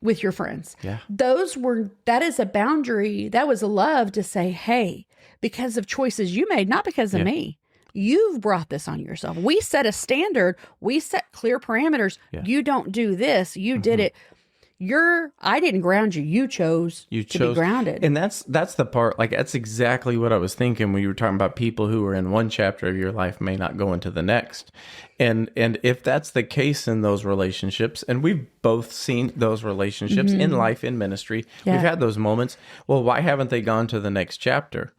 Speaker 1: With your friends.
Speaker 2: Yeah.
Speaker 1: That is a boundary. That was a love to say, hey, because of choices you made, not because of me, you've brought this on yourself. We set a standard. We set clear parameters. Yeah. You don't do this. You did it. I didn't ground you. You chose to be grounded.
Speaker 2: And that's the part, like, that's exactly what I was thinking when you were talking about people who are in one chapter of your life may not go into the next. And if that's the case in those relationships, and we've both seen those relationships in life, in ministry, we've had those moments. Well, why haven't they gone to the next chapter?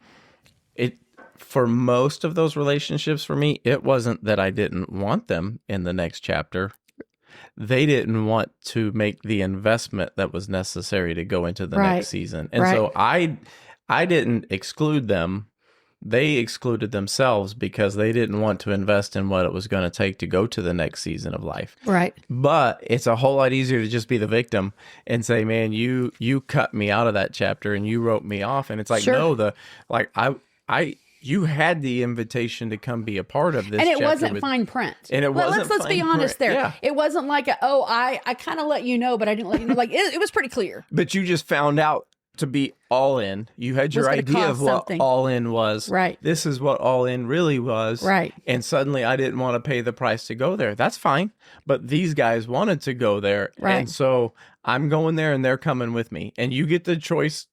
Speaker 2: For most of those relationships for me, it wasn't that I didn't want them in the next chapter. They didn't want to make the investment that was necessary to go into the next season. And so I didn't exclude them. They excluded themselves because they didn't want to invest in what it was going to take to go to the next season of life.
Speaker 1: Right.
Speaker 2: But it's a whole lot easier to just be the victim and say, man, you cut me out of that chapter and you wrote me off. And it's like, no, you had the invitation to come be a part of this.
Speaker 1: And it wasn't fine print.
Speaker 2: And it wasn't
Speaker 1: let's be honest there.
Speaker 2: Yeah.
Speaker 1: It wasn't like, I kind of let you know, but I didn't let you know. Like, it was pretty clear.
Speaker 2: But you just found out to be all in. You had your idea of what all in was.
Speaker 1: Right.
Speaker 2: This is what all in really was.
Speaker 1: Right.
Speaker 2: And suddenly I didn't want to pay the price to go there. That's fine. But these guys wanted to go there.
Speaker 1: Right.
Speaker 2: And so I'm going there and they're coming with me. And you get the choice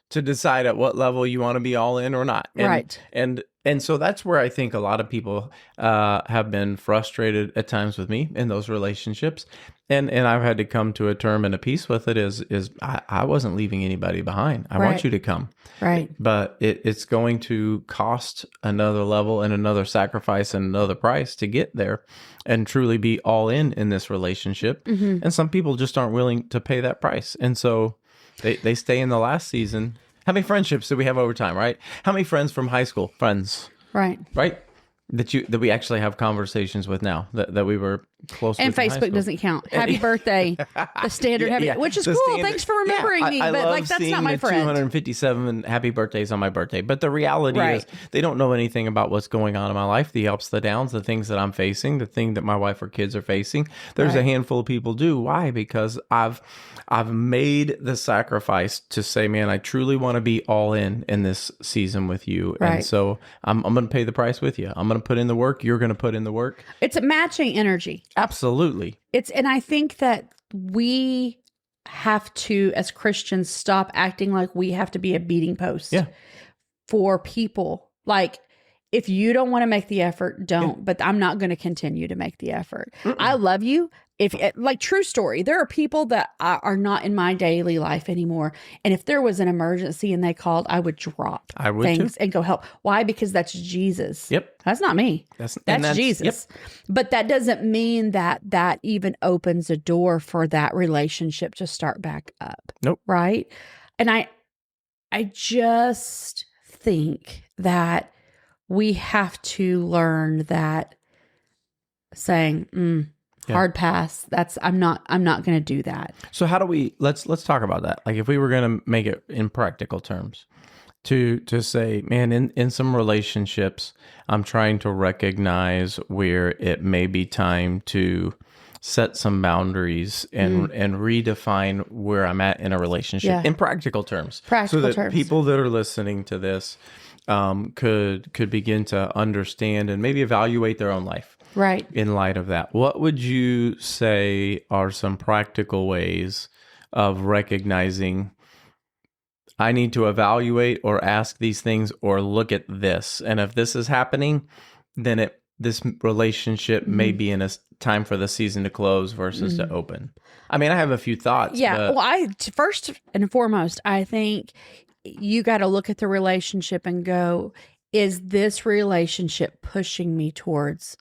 Speaker 2: to decide at what level you want to be all in or not.
Speaker 1: Right.
Speaker 2: And so that's where I think a lot of people have been frustrated at times with me in those relationships. And I've had to come to a term and a peace with it is I wasn't leaving anybody behind. I want you to come.
Speaker 1: Right.
Speaker 2: But it's going to cost another level and another sacrifice and another price to get there and truly be all in this relationship. And some people just aren't willing to pay that price. And so they stay in the last season How many friendships did we have over time, right? How many friends from high school? Friends,
Speaker 1: Right.
Speaker 2: right? That we actually have conversations with now that we were close
Speaker 1: And
Speaker 2: with in high
Speaker 1: Facebook
Speaker 2: school.
Speaker 1: doesn't count. Happy birthday, the standard happy, which is
Speaker 2: the
Speaker 1: cool.
Speaker 2: standard-
Speaker 1: Thanks for remembering me.
Speaker 2: I
Speaker 1: But
Speaker 2: love
Speaker 1: like, that's
Speaker 2: seeing
Speaker 1: not my
Speaker 2: the
Speaker 1: friend.
Speaker 2: 257 happy birthdays on my birthday. But the reality
Speaker 1: Right.
Speaker 2: is they don't know anything about what's going on in my life, the ups, the downs, the things that I'm facing, the thing that my wife or kids are facing. There's a
Speaker 1: Right.
Speaker 2: handful of people do. Why? Because I've made the sacrifice to say, man, I truly want to be all in this season with you.
Speaker 1: Right.
Speaker 2: And so I'm going to pay the price with you. I'm going to put in the work. You're going to put in the work.
Speaker 1: It's a matching energy.
Speaker 2: Absolutely.
Speaker 1: And I think that we have to, as Christians, stop acting like we have to be a beating post
Speaker 2: Yeah.
Speaker 1: for people. Like, if you don't want to make the effort, don't. But I'm not going to continue to make the effort. I love you. If like, true story, there are people that are not in my daily life anymore. And if there was an emergency and they called, I would drop
Speaker 2: I would
Speaker 1: things
Speaker 2: too.
Speaker 1: and go help. Why? Because that's Jesus.
Speaker 2: Yep.
Speaker 1: That's not me.
Speaker 2: That's
Speaker 1: Jesus.
Speaker 2: Yep.
Speaker 1: But that doesn't mean that even opens a door for that relationship to start back up.
Speaker 2: Nope.
Speaker 1: Right. And I just think that we have to learn that saying, hard pass. I'm not going to do that.
Speaker 2: So how do we, let's talk about that. Like if we were going to make it in practical terms to say, man, in some relationships, I'm trying to recognize where it may be time to set some boundaries and redefine where I'm at in a relationship
Speaker 1: Yeah.
Speaker 2: in practical terms.
Speaker 1: Practical
Speaker 2: so that
Speaker 1: terms.
Speaker 2: people that are listening to this could begin to understand and maybe evaluate their own life.
Speaker 1: Right.
Speaker 2: In light of that, what would you say are some practical ways of recognizing I need to evaluate or ask these things or look at this? And if this is happening, then this relationship may be in a time for the season to close versus to open. I mean, I have a few thoughts.
Speaker 1: Yeah.
Speaker 2: but-
Speaker 1: Well, first and foremost, I think you got to look at the relationship and go, is this relationship pushing me towards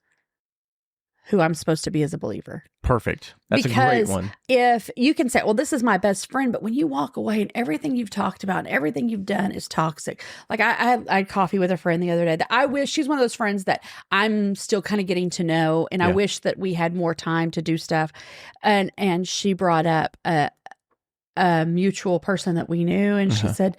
Speaker 1: who I'm supposed to be as a believer?
Speaker 2: Perfect. That's a great one.
Speaker 1: If you can say, well, this is my best friend, but when you walk away and everything you've talked about and everything you've done is toxic. Like I had coffee with a friend the other day that I wish, she's one of those friends that I'm still kind of getting to know. And I
Speaker 2: Yeah.
Speaker 1: wish that we had more time to do stuff. And she brought up a mutual person that we knew. And she said,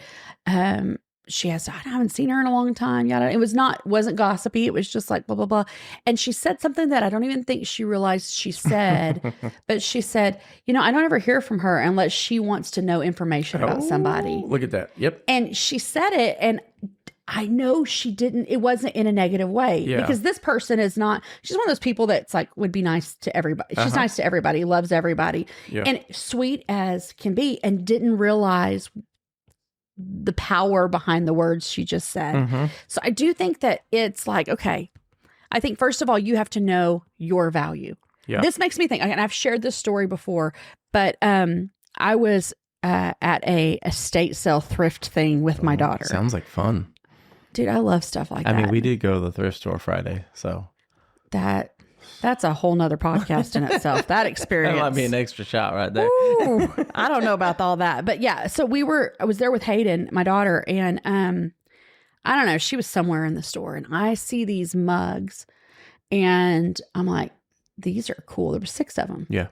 Speaker 1: she has, I haven't seen her in a long time. Yada. It wasn't gossipy. It was just like blah, blah, blah. And she said something that I don't even think she realized she said, but she said, I don't ever hear from her unless she wants to know information about somebody.
Speaker 2: Look at that. Yep.
Speaker 1: And she said it, and I know she didn't, it wasn't in a negative way
Speaker 2: Yeah.
Speaker 1: because this person is not, she's one of those people that's like, would be nice to everybody. She's nice to everybody, loves everybody,
Speaker 2: Yeah.
Speaker 1: and sweet as can be, and didn't realize the power behind the words she just said. So I do think that it's like, okay, I think first of all, you have to know your value.
Speaker 2: Yeah.
Speaker 1: This makes me think, and I've shared this story before, but I was at a estate sale thrift thing with my daughter.
Speaker 2: Sounds like fun.
Speaker 1: Dude, I love stuff like
Speaker 2: I
Speaker 1: that.
Speaker 2: mean, we did go to the thrift store Friday, so
Speaker 1: That's a whole nother podcast in itself. That experience.
Speaker 2: that might be an extra shot right there.
Speaker 1: Ooh, I don't know about all that, but yeah. So I was there with Hayden, my daughter, and I don't know. She was somewhere in the store, and I see these mugs, and I'm like, these are cool. There were 6 of them,
Speaker 2: Yeah.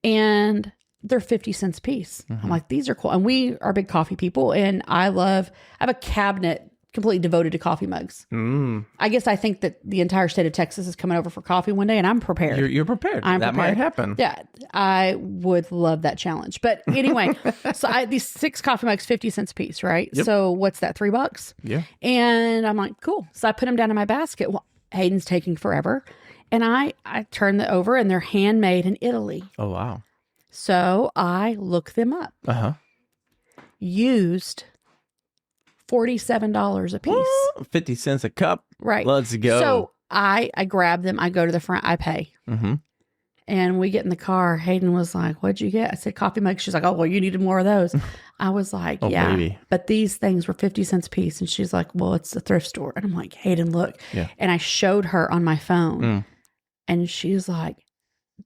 Speaker 1: and they're 50 cents a piece. I'm like, these are cool, and we are big coffee people, and I have a cabinet completely devoted to coffee mugs. I guess I think that the entire state of Texas is coming over for coffee one day, and I'm prepared.
Speaker 2: You're prepared.
Speaker 1: I'm
Speaker 2: that
Speaker 1: prepared.
Speaker 2: might happen.
Speaker 1: Yeah, I would love that challenge. But anyway, so these 6 coffee mugs, 50 cents a piece, right?
Speaker 2: Yep.
Speaker 1: So what's that, $3?
Speaker 2: Yeah.
Speaker 1: And I'm like, cool. So I put them down in my basket. Well, Hayden's taking forever. And I turn them over, and they're handmade in Italy.
Speaker 2: Oh, wow.
Speaker 1: So I look them up.
Speaker 2: Uh-huh.
Speaker 1: Used $47 a piece.
Speaker 2: 50 cents a cup.
Speaker 1: Right.
Speaker 2: Let's go.
Speaker 1: So I grab them. I go to the front. I pay.
Speaker 2: Mm-hmm.
Speaker 1: And we get in the car. Hayden was like, what'd you get? I said, coffee mug. She's like, oh, well, you needed more of those. I was like,
Speaker 2: Oh,
Speaker 1: yeah.
Speaker 2: baby.
Speaker 1: But these things were 50 cents a piece. And she's like, well, it's a thrift store. And I'm like, Hayden, look.
Speaker 2: Yeah.
Speaker 1: And I showed her on my phone. And she's like,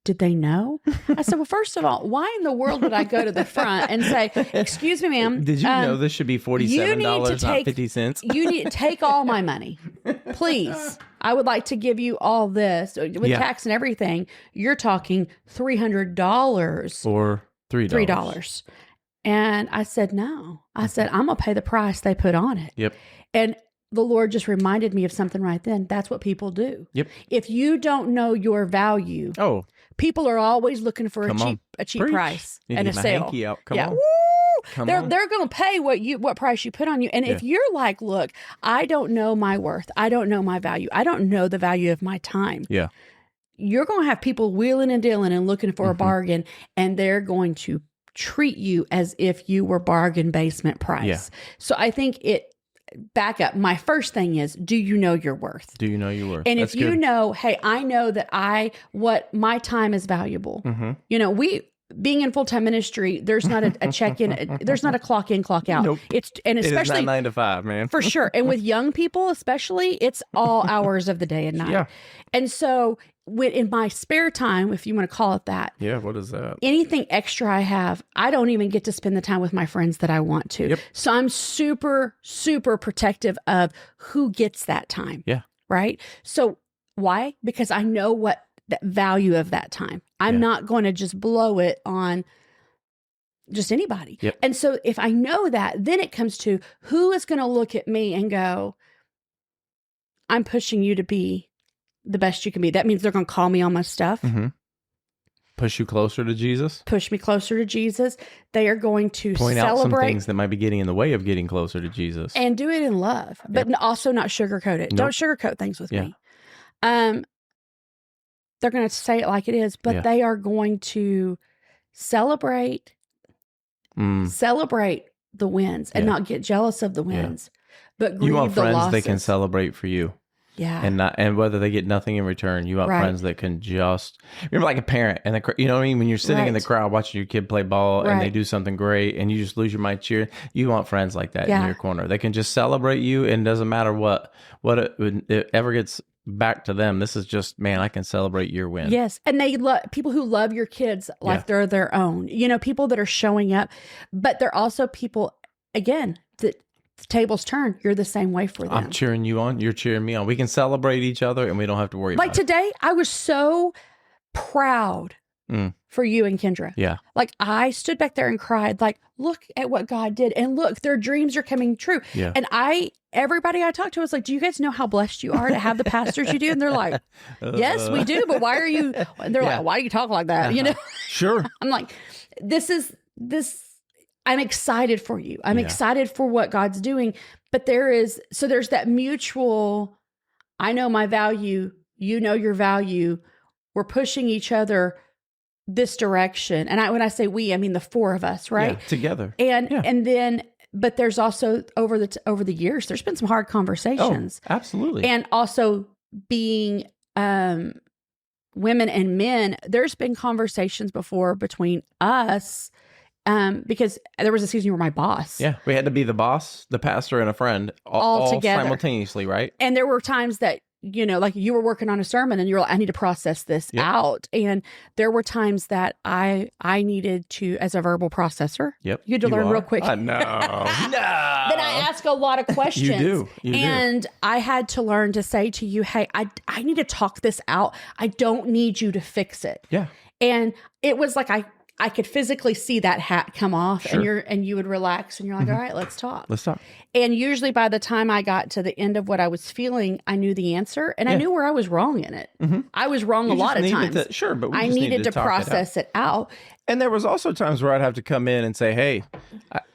Speaker 1: did they know? I said, well, first of all, why in the world would I go to the front and say, excuse me, ma'am.
Speaker 2: Did you know this should be $47, not 50 cents?
Speaker 1: You need to take all my money, please. I would like to give you all this with tax and everything. You're talking $300
Speaker 2: or $3.
Speaker 1: $3. And I said, no. I said, I'm going to pay the price they put on it.
Speaker 2: Yep.
Speaker 1: And the Lord just reminded me of something right then. That's what people do.
Speaker 2: Yep.
Speaker 1: If you don't know your value, people are always looking for a cheap price and a sale.
Speaker 2: Out. Come on.
Speaker 1: Woo! They're going to pay what price you put on you. And if you're like, look, I don't know my worth. I don't know my value. I don't know the value of my time.
Speaker 2: Yeah.
Speaker 1: You're going to have people wheeling and dealing and looking for a bargain, and they're going to treat you as if you were bargain basement price.
Speaker 2: Yeah.
Speaker 1: So I think back up. My first thing is, do you know your worth?
Speaker 2: Do you know your worth?
Speaker 1: And if you know, hey, I know that what my time is valuable. You know, being in full-time ministry, there's not a check-in, there's not a clock in, clock out.
Speaker 2: Nope.
Speaker 1: And especially
Speaker 2: it is not 9 to 5, man.
Speaker 1: For sure. And with young people, especially, it's all hours of the day and night.
Speaker 2: Yeah.
Speaker 1: And so in my spare time, if you want to call it that.
Speaker 2: Yeah. What is that?
Speaker 1: Anything extra I have, I don't even get to spend the time with my friends that I want to.
Speaker 2: Yep.
Speaker 1: So I'm super, super protective of who gets that time.
Speaker 2: Yeah.
Speaker 1: Right. So why? Because I know what the value of that time. I'm not going to just blow it on just anybody.
Speaker 2: Yep.
Speaker 1: And so if I know that, then it comes to who is going to look at me and go, I'm pushing you to be the best you can be. That means they're going to call me on my stuff.
Speaker 2: Push you closer to Jesus.
Speaker 1: Push me closer to Jesus. They are going to
Speaker 2: Point
Speaker 1: celebrate
Speaker 2: out some things that might be getting in the way of getting closer to Jesus.
Speaker 1: and do it in love, but also not sugarcoat it.
Speaker 2: Nope.
Speaker 1: Don't sugarcoat things with me. They're going to say it like it is, but they are going to celebrate the wins and not get jealous of the wins, but grieve
Speaker 2: you want
Speaker 1: the
Speaker 2: friends
Speaker 1: losses.
Speaker 2: that can celebrate for you.
Speaker 1: Yeah.
Speaker 2: And whether they get nothing in return, you want friends that can just remember, like a parent and you know what I mean? When you're sitting in the crowd watching your kid play ball and they do something great and you just lose your mind cheering, you want friends like that in your corner. They can just celebrate you, and doesn't matter what it ever gets back to them. This is just, man, I can celebrate your win.
Speaker 1: Yes. And they love people who love your kids like they're their own, you know, people that are showing up, but they're also people, again, that the tables turn. You're the same way for them.
Speaker 2: I'm cheering you on. You're cheering me on. We can celebrate each other and we don't have to worry about it.
Speaker 1: Like today, I was so proud for you and Kendra.
Speaker 2: Yeah.
Speaker 1: Like I stood back there and cried, like, look at what God did. And look, their dreams are coming true.
Speaker 2: Yeah.
Speaker 1: And everybody I talked to was like, do you guys know how blessed you are to have the pastors you do? And they're like, yes, we do. But why are you, and they're like, why do you talk like that? You know?
Speaker 2: Sure.
Speaker 1: I'm like, I'm excited for you. I'm excited for what God's doing. But there's that mutual, I know my value, you know your value. We're pushing each other this direction. And when I say we, I mean the four of us, right?
Speaker 2: Yeah, together.
Speaker 1: And then, but there's also over the years, there's been some hard conversations.
Speaker 2: Oh, absolutely.
Speaker 1: And also being women and men, there's been conversations before between us. Because there was a season you were my boss.
Speaker 2: Yeah, we had to be the boss, the pastor, and a friend all
Speaker 1: together
Speaker 2: simultaneously, right?
Speaker 1: And there were times that, you know, like you were working on a sermon and you're like, I need to process this out. And there were times that I needed to, as a verbal processor, you had to learn real quick.
Speaker 2: No, no.
Speaker 1: Then I ask a lot of questions.
Speaker 2: You do.
Speaker 1: I had to learn to say to you, hey, I need to talk this out. I don't need you to fix it.
Speaker 2: Yeah.
Speaker 1: And it was like I could physically see that hat come off and you would relax and you're like, all right, let's talk.
Speaker 2: Let's talk.
Speaker 1: And usually by the time I got to the end of what I was feeling, I knew the answer and I knew where I was wrong in it. I was wrong a lot of times.
Speaker 2: But
Speaker 1: I needed to process it out.
Speaker 2: And there was also times where I'd have to come in and say, hey,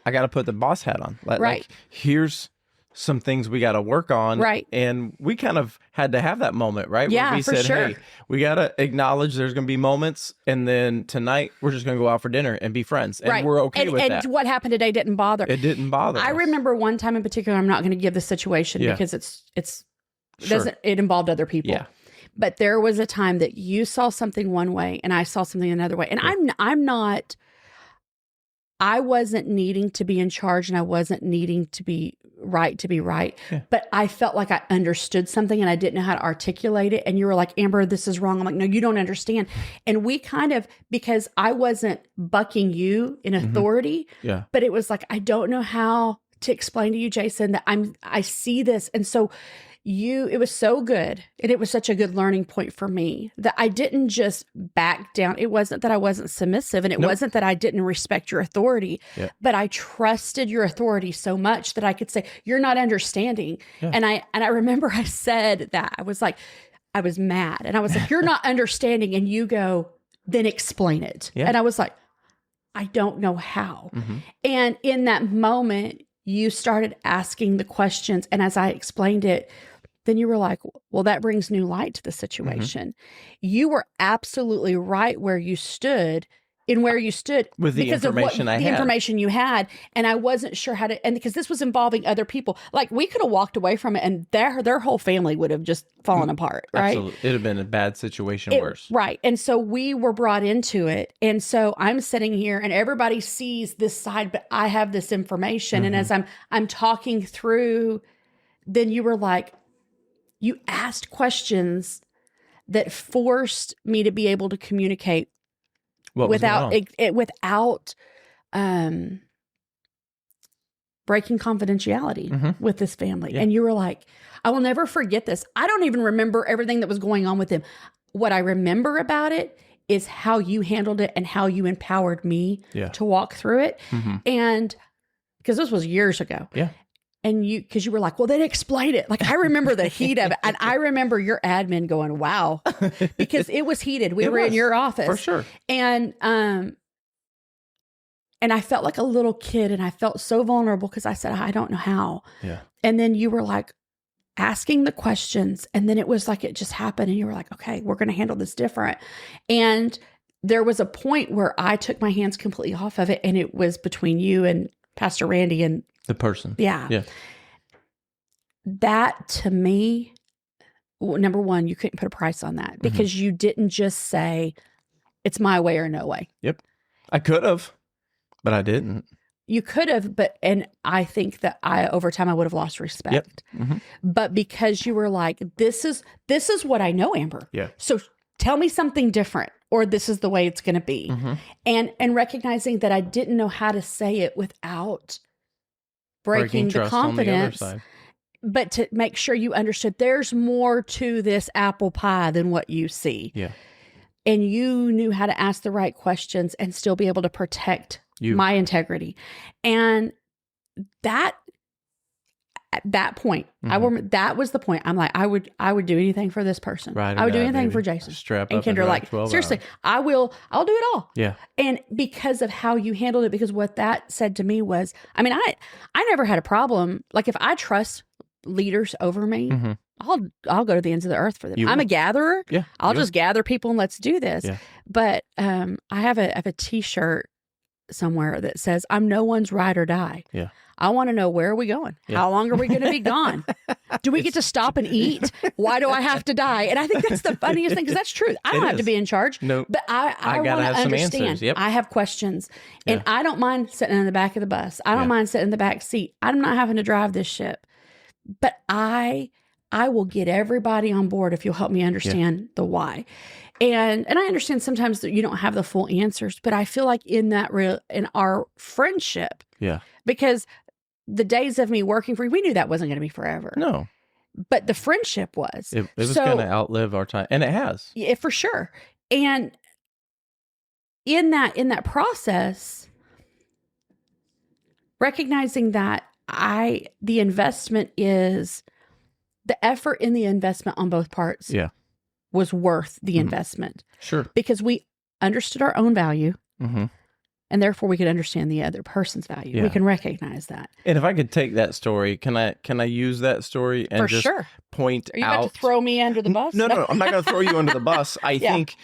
Speaker 2: I got to put the boss hat on. Like, here's some things we got to work on.
Speaker 1: Right.
Speaker 2: And we kind of had to have that moment, right?
Speaker 1: Yeah,
Speaker 2: where we
Speaker 1: for
Speaker 2: said,
Speaker 1: sure.
Speaker 2: hey, we got to acknowledge there's going to be moments. And then tonight we're just going to go out for dinner and be friends. And we're okay with that.
Speaker 1: And what happened today didn't bother.
Speaker 2: It didn't bother us.
Speaker 1: I remember one time in particular, I'm not going to give the situation because it involved other people.
Speaker 2: Yeah.
Speaker 1: But there was a time that you saw something one way and I saw something another way. And I wasn't needing to be in charge and I wasn't needing to be right to be right.
Speaker 2: Yeah.
Speaker 1: But I felt like I understood something and I didn't know how to articulate it. And you were like, Amber, this is wrong. I'm like, no, you don't understand. And we kind of, because I wasn't bucking you in authority,
Speaker 2: Yeah.
Speaker 1: but it was like, I don't know how to explain to you, Jason, that I see this. And so it was so good. And it was such a good learning point for me that I didn't just back down. It wasn't that I wasn't submissive and it wasn't that I didn't respect your authority, but I trusted your authority so much that I could say, you're not understanding.
Speaker 2: Yeah.
Speaker 1: And I remember I said that. I was like, I was mad and I was like, you're not understanding. And you go, then explain it.
Speaker 2: Yeah.
Speaker 1: And I was like, I don't know how. And in that moment, you started asking the questions. And as I explained it, then you were like, well, that brings new light to the situation. You were absolutely right where you stood
Speaker 2: With the
Speaker 1: because
Speaker 2: information
Speaker 1: of
Speaker 2: I
Speaker 1: the
Speaker 2: had.
Speaker 1: information you had. And I wasn't sure how to, and because this was involving other people, like we could have walked away from it and their whole family would have just fallen apart, right?
Speaker 2: Absolutely. It'd have been a bad situation worse.
Speaker 1: Right. And so we were brought into it. And so I'm sitting here and everybody sees this side, but I have this information. And as I'm talking through, then you were like, you asked questions that forced me to be able to communicate
Speaker 2: What was going
Speaker 1: without
Speaker 2: on?
Speaker 1: without breaking confidentiality with this family.
Speaker 2: Yeah.
Speaker 1: And you were like, I will never forget this. I don't even remember everything that was going on with him. What I remember about it is how you handled it and how you empowered me to walk through it. And because this was years ago.
Speaker 2: Yeah.
Speaker 1: And because you were like, well, then explain it. Like, I remember the heat of it. And I remember your admin going, wow, because it was heated. We were in your office.
Speaker 2: For sure.
Speaker 1: And I felt like a little kid and I felt so vulnerable because I said, I don't know how.
Speaker 2: Yeah.
Speaker 1: And then you were like asking the questions. And then it was like, it just happened. And you were like, okay, we're going to handle this different. And there was a point where I took my hands completely off of it. And it was between you and Pastor Randy and
Speaker 2: The person.
Speaker 1: yeah.
Speaker 2: Yeah.
Speaker 1: That to me, number one, you couldn't put a price on that because you didn't just say, it's my way or no way.
Speaker 2: Yep. I could have, but I didn't.
Speaker 1: You could have, and I think that over time I would have lost respect.
Speaker 2: Yep.
Speaker 1: But because you were like, this is what I know, Amber.
Speaker 2: Yeah.
Speaker 1: So tell me something different, or this is the way it's going to be. And recognizing that I didn't know how to say it without breaking the
Speaker 2: trust on the other
Speaker 1: confidence,
Speaker 2: side.
Speaker 1: but to make sure you understood there's more to this apple pie than what you see.
Speaker 2: Yeah.
Speaker 1: And you knew how to ask the right questions and still be able to protect my integrity. And that, at that point, that was the point. I'm like, I would do anything for this person.
Speaker 2: Right.
Speaker 1: I would do anything for Jason.
Speaker 2: Strap
Speaker 1: and
Speaker 2: up and
Speaker 1: Kendra,
Speaker 2: drive
Speaker 1: like,
Speaker 2: 12
Speaker 1: seriously,
Speaker 2: hours.
Speaker 1: I'll do it all.
Speaker 2: Yeah.
Speaker 1: And because of how you handled it, because what that said to me was, I mean, I never had a problem. Like if I trust leaders over me, I'll go to the ends of the earth for them. I'm a gatherer.
Speaker 2: Yeah.
Speaker 1: I'll just gather people and let's do this.
Speaker 2: Yeah.
Speaker 1: But I have a t-shirt somewhere that says, I'm no one's ride or die.
Speaker 2: Yeah.
Speaker 1: I want to know, where are we going?
Speaker 2: Yeah.
Speaker 1: How long are we going to be gone? Do we get to stop and eat? Why do I have to die? And I think that's the funniest thing, because that's true. I don't have to be in charge.
Speaker 2: No.
Speaker 1: But I
Speaker 2: gotta
Speaker 1: want to
Speaker 2: have some
Speaker 1: understand.
Speaker 2: answers. Yep.
Speaker 1: I have questions. And
Speaker 2: Yeah.
Speaker 1: I don't mind sitting in the back of the bus. I don't mind sitting in the back seat. I'm not having to drive this ship. But I will get everybody on board if you'll help me understand the why. And I understand sometimes that you don't have the full answers, but I feel like in our friendship, because the days of me working for you, we knew that wasn't going to be forever.
Speaker 2: No.
Speaker 1: But the friendship was.
Speaker 2: It was going to outlive our time. And it has.
Speaker 1: Yeah, for sure. And in that process, recognizing that the investment is the effort in the investment on both parts was worth the investment.
Speaker 2: Sure.
Speaker 1: Because we understood our own value and therefore we could understand the other person's value.
Speaker 2: Yeah.
Speaker 1: We can recognize that.
Speaker 2: And if I could take that story, can I use that story and
Speaker 1: For
Speaker 2: just
Speaker 1: sure.
Speaker 2: point
Speaker 1: Are you
Speaker 2: out?
Speaker 1: about to throw me under the bus?
Speaker 2: No, I'm not going to throw you under the bus. I think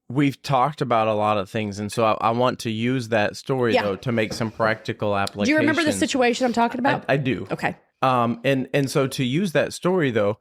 Speaker 2: we've talked about a lot of things, and so I want to use that story though to make some practical applications.
Speaker 1: Do you remember the situation I'm talking about?
Speaker 2: I do.
Speaker 1: Okay.
Speaker 2: And so to use that story though,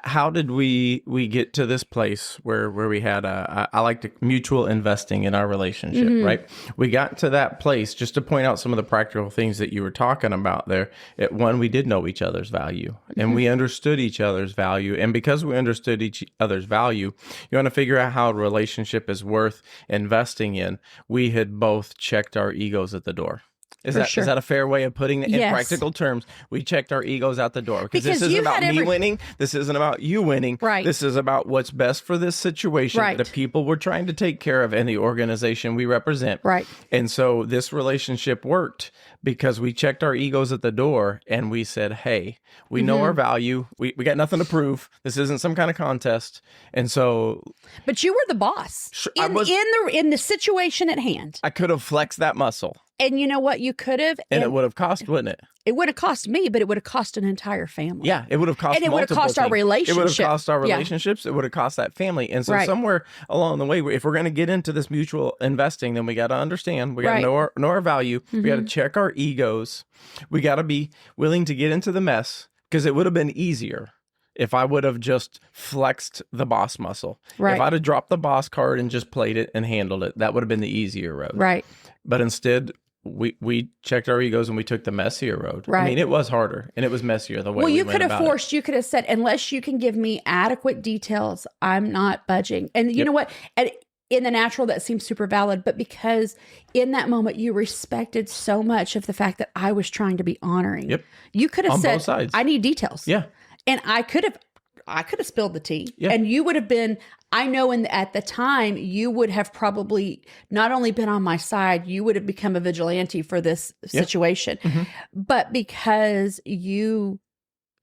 Speaker 2: how did we get to this place where we had I like to mutual investing in our relationship, right? We got to that place just to point out some of the practical things that you were talking about there. One, we did know each other's value and we understood each other's value. And because we understood each other's value, you want to figure out how a relationship is worth investing in. We had both checked our egos at the door. Is that a fair way of putting it in practical terms? We checked our egos out the door because this isn't about me winning. This isn't about you winning.
Speaker 1: Right.
Speaker 2: This is about what's best for this situation,
Speaker 1: right.
Speaker 2: the people we're trying to take care of, and the organization we represent.
Speaker 1: Right.
Speaker 2: And so this relationship worked because we checked our egos at the door and we said, hey, we know our value. We got nothing to prove. This isn't some kind of contest. And so...
Speaker 1: But you were the boss in the situation at hand.
Speaker 2: I could have flexed that muscle.
Speaker 1: And you know what? You could have.
Speaker 2: And it would have cost, wouldn't it?
Speaker 1: It would have cost me, but it would have cost an entire family.
Speaker 2: Yeah, it would have cost.
Speaker 1: And it would have cost our relationship.
Speaker 2: It would have cost our relationships. It would have cost that family. And so somewhere along the way, if we're going to get into this mutual investing, then we got to understand. We got to know our value. We got to check our egos. We got to be willing to get into the mess because it would have been easier if I would have just flexed the boss muscle. Right. If I'd have dropped the boss card and just played it and handled it, that would have been the easier road.
Speaker 1: Right.
Speaker 2: But instead, we checked our egos and we took the messier road. Right. I mean, it was harder and it was messier the way
Speaker 1: you could have forced, you could have said, unless you can give me adequate details, I'm not budging. And you know what? In the natural, that seems super valid. But because in that moment, you respected so much of the fact that I was trying to be honoring. Yep. You could have said, both sides. I need details.
Speaker 2: Yeah.
Speaker 1: And I could have spilled the tea, and you would have been, I know at the time, you would have probably not only been on my side, you would have become a vigilante for this situation. But because you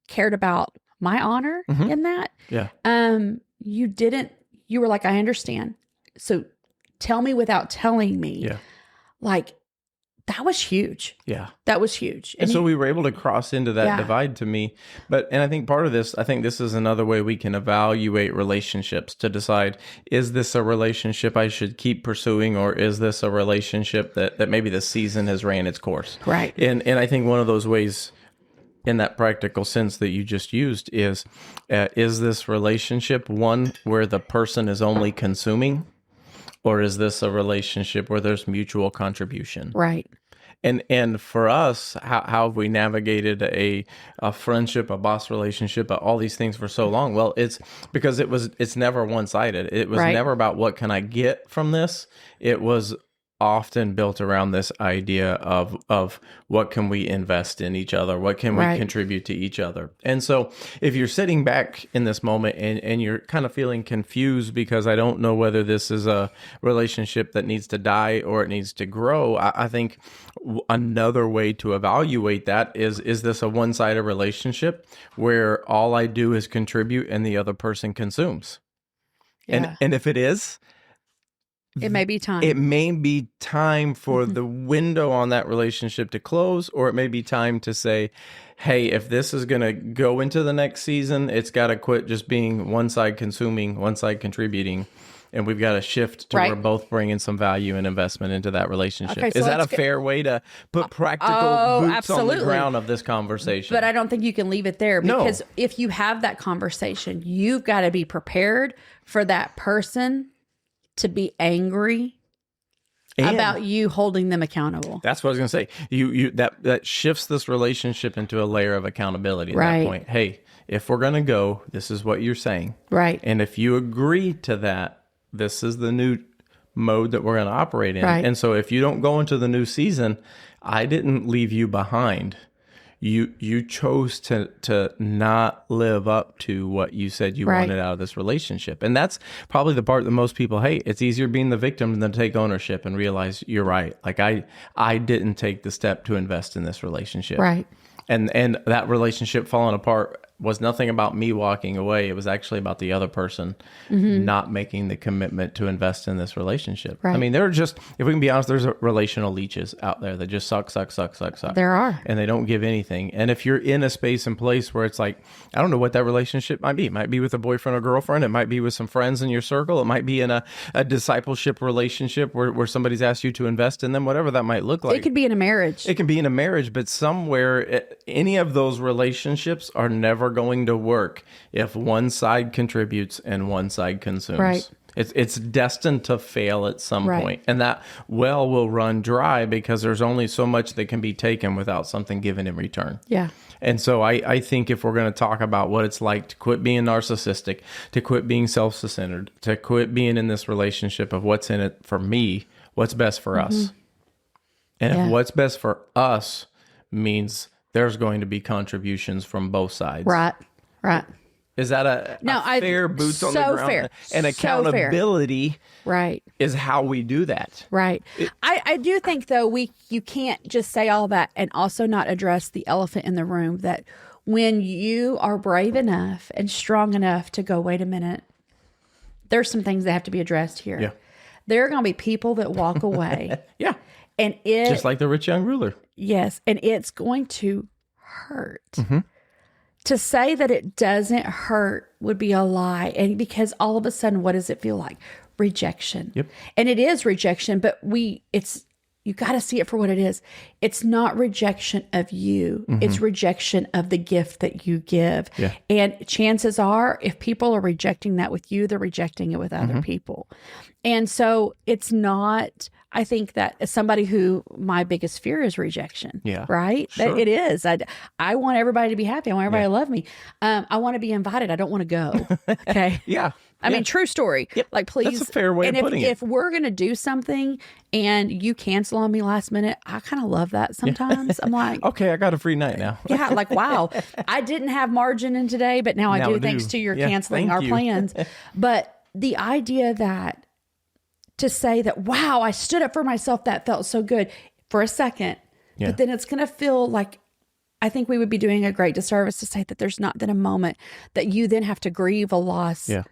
Speaker 1: cared about my honor in that, you were like, I understand. So tell me without telling me. Yeah. Like, that was huge. Yeah. That was huge.
Speaker 2: And so we were able to cross into that divide to me. And I think part of this, I think this is another way we can evaluate relationships to decide, is this a relationship I should keep pursuing, or is this a relationship that maybe the season has ran its course?
Speaker 1: Right.
Speaker 2: And I think one of those ways in that practical sense that you just used is this relationship one where the person is only consuming, or is this a relationship where there's mutual contribution?
Speaker 1: Right.
Speaker 2: And for us, how have we navigated a friendship, a boss relationship, all these things for so long? Well, it's because it's never one-sided. It was never about what can I get from this. It was often built around this idea of what can we invest in each other? What can we contribute to each other? And so if you're sitting back in this moment and you're kind of feeling confused because I don't know whether this is a relationship that needs to die or it needs to grow, I think another way to evaluate that is this a one-sided relationship where all I do is contribute and the other person consumes? Yeah. And if it is,
Speaker 1: it may be time.
Speaker 2: It may be time for the window on that relationship to close, or it may be time to say, hey, if this is going to go into the next season, it's got to quit just being one side consuming, one side contributing, and we've got to shift to where both bringing some value and investment into that relationship. Okay, so is that a fair way to put practical boots on the ground of this conversation?
Speaker 1: But I don't think you can leave it there, because if you have that conversation, you've got to be prepared for that person to be angry about you holding them accountable.
Speaker 2: That's what I was going to say. You that shifts this relationship into a layer of accountability at that point. Hey, if we're going to go, this is what you're saying.
Speaker 1: Right.
Speaker 2: And if you agree to that, this is the new mode that we're going to operate in. Right. And so if you don't go into the new season, I didn't leave you behind. You chose to not live up to what you said you wanted out of this relationship. And that's probably the part that most people hate. It's easier being the victim than to take ownership and realize you're right. Like I didn't take the step to invest in this relationship.
Speaker 1: Right.
Speaker 2: And that relationship falling apart was nothing about me walking away. It was actually about the other person not making the commitment to invest in this relationship.
Speaker 1: Right.
Speaker 2: I mean, there are just, if we can be honest, there's relational leeches out there that just suck.
Speaker 1: There are.
Speaker 2: And they don't give anything. And if you're in a space and place where it's like, I don't know what that relationship might be. It might be with a boyfriend or girlfriend. It might be with some friends in your circle. It might be in a discipleship relationship where somebody's asked you to invest in them, whatever that might look like.
Speaker 1: It could be in a marriage.
Speaker 2: It can be in a marriage, but somewhere, any of those relationships are never going to work if one side contributes and one side consumes.
Speaker 1: Right.
Speaker 2: It's destined to fail at some
Speaker 1: Right.
Speaker 2: point. And that well will run dry because there's only so much that can be taken without something given in return.
Speaker 1: Yeah.
Speaker 2: And so I think if we're going to talk about what it's like to quit being narcissistic, to quit being self-centered, to quit being in this relationship of what's in it for me, what's best for us. And
Speaker 1: Yeah.
Speaker 2: if what's best for us means there's going to be contributions from both sides.
Speaker 1: Right. Right.
Speaker 2: Is that a fair boots on the
Speaker 1: so
Speaker 2: ground?
Speaker 1: fair.
Speaker 2: And
Speaker 1: So fair.
Speaker 2: accountability
Speaker 1: Right.
Speaker 2: is how we do that.
Speaker 1: Right. I do think though you can't just say all that and also not address the elephant in the room that when you are brave enough and strong enough to go, wait a minute, there's some things that have to be addressed here.
Speaker 2: Yeah.
Speaker 1: There are going to be people that walk away.
Speaker 2: Yeah.
Speaker 1: And
Speaker 2: Just like the rich young ruler.
Speaker 1: yes, and it's going to hurt. To say that it doesn't hurt would be a lie. And because all of a sudden, what does it feel like? Rejection.
Speaker 2: Yep.
Speaker 1: And it is rejection, but you got to see it for what it is. It's not rejection of you. It's rejection of the gift that you give.
Speaker 2: Yeah.
Speaker 1: And chances are, if people are rejecting that with you, they're rejecting it with other people. And so it's not, I think that as somebody who my biggest fear is rejection.
Speaker 2: Yeah.
Speaker 1: Right?
Speaker 2: Sure.
Speaker 1: It is. I want everybody to be happy. I want everybody to love me. I want to be invited. I don't want to go. Okay.
Speaker 2: Yeah.
Speaker 1: I mean, true story.
Speaker 2: Yep.
Speaker 1: Like, please.
Speaker 2: That's a fair way of putting it.
Speaker 1: If we're going to do something and you cancel on me last minute, I kind of love that sometimes. I'm like,
Speaker 2: Okay, I got a free night now.
Speaker 1: yeah, like, wow, I didn't have margin in today, but now I do thanks to your
Speaker 2: Yeah,
Speaker 1: canceling
Speaker 2: thank
Speaker 1: our
Speaker 2: you.
Speaker 1: plans. But the idea that to say that, wow, I stood up for myself, that felt so good for a second,
Speaker 2: Yeah.
Speaker 1: but then it's going to feel like, I think we would be doing a great disservice to say that there's not then a moment that you then have to grieve a loss.
Speaker 2: Yeah.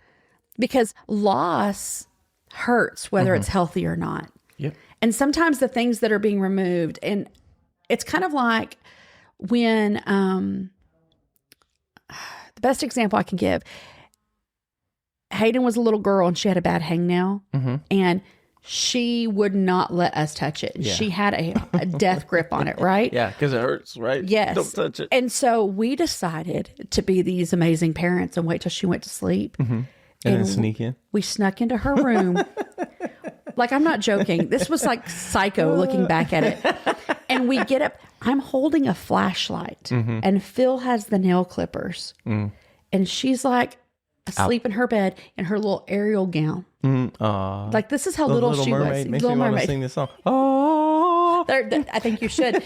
Speaker 1: Because loss hurts, whether it's healthy or not.
Speaker 2: Yep.
Speaker 1: And sometimes the things that are being removed, and it's kind of like when the best example I can give, Hayden was a little girl and she had a bad hangnail, and she would not let us touch it.
Speaker 2: Yeah.
Speaker 1: She had a death grip on it, right?
Speaker 2: Yeah, because it hurts, right?
Speaker 1: Yes.
Speaker 2: Don't touch it.
Speaker 1: And so we decided to be these amazing parents and wait till she went to sleep.
Speaker 2: And then sneak in.
Speaker 1: We snuck into her room. Like, I'm not joking. This was like Psycho looking back at it. And we get up. I'm holding a flashlight and Phil has the nail clippers. And she's like asleep in her bed in her little Ariel gown. Like, this is how little she
Speaker 2: Mermaid
Speaker 1: was.
Speaker 2: makes
Speaker 1: Little
Speaker 2: me want to
Speaker 1: Mermaid.
Speaker 2: sing this song. Oh.
Speaker 1: I think you should.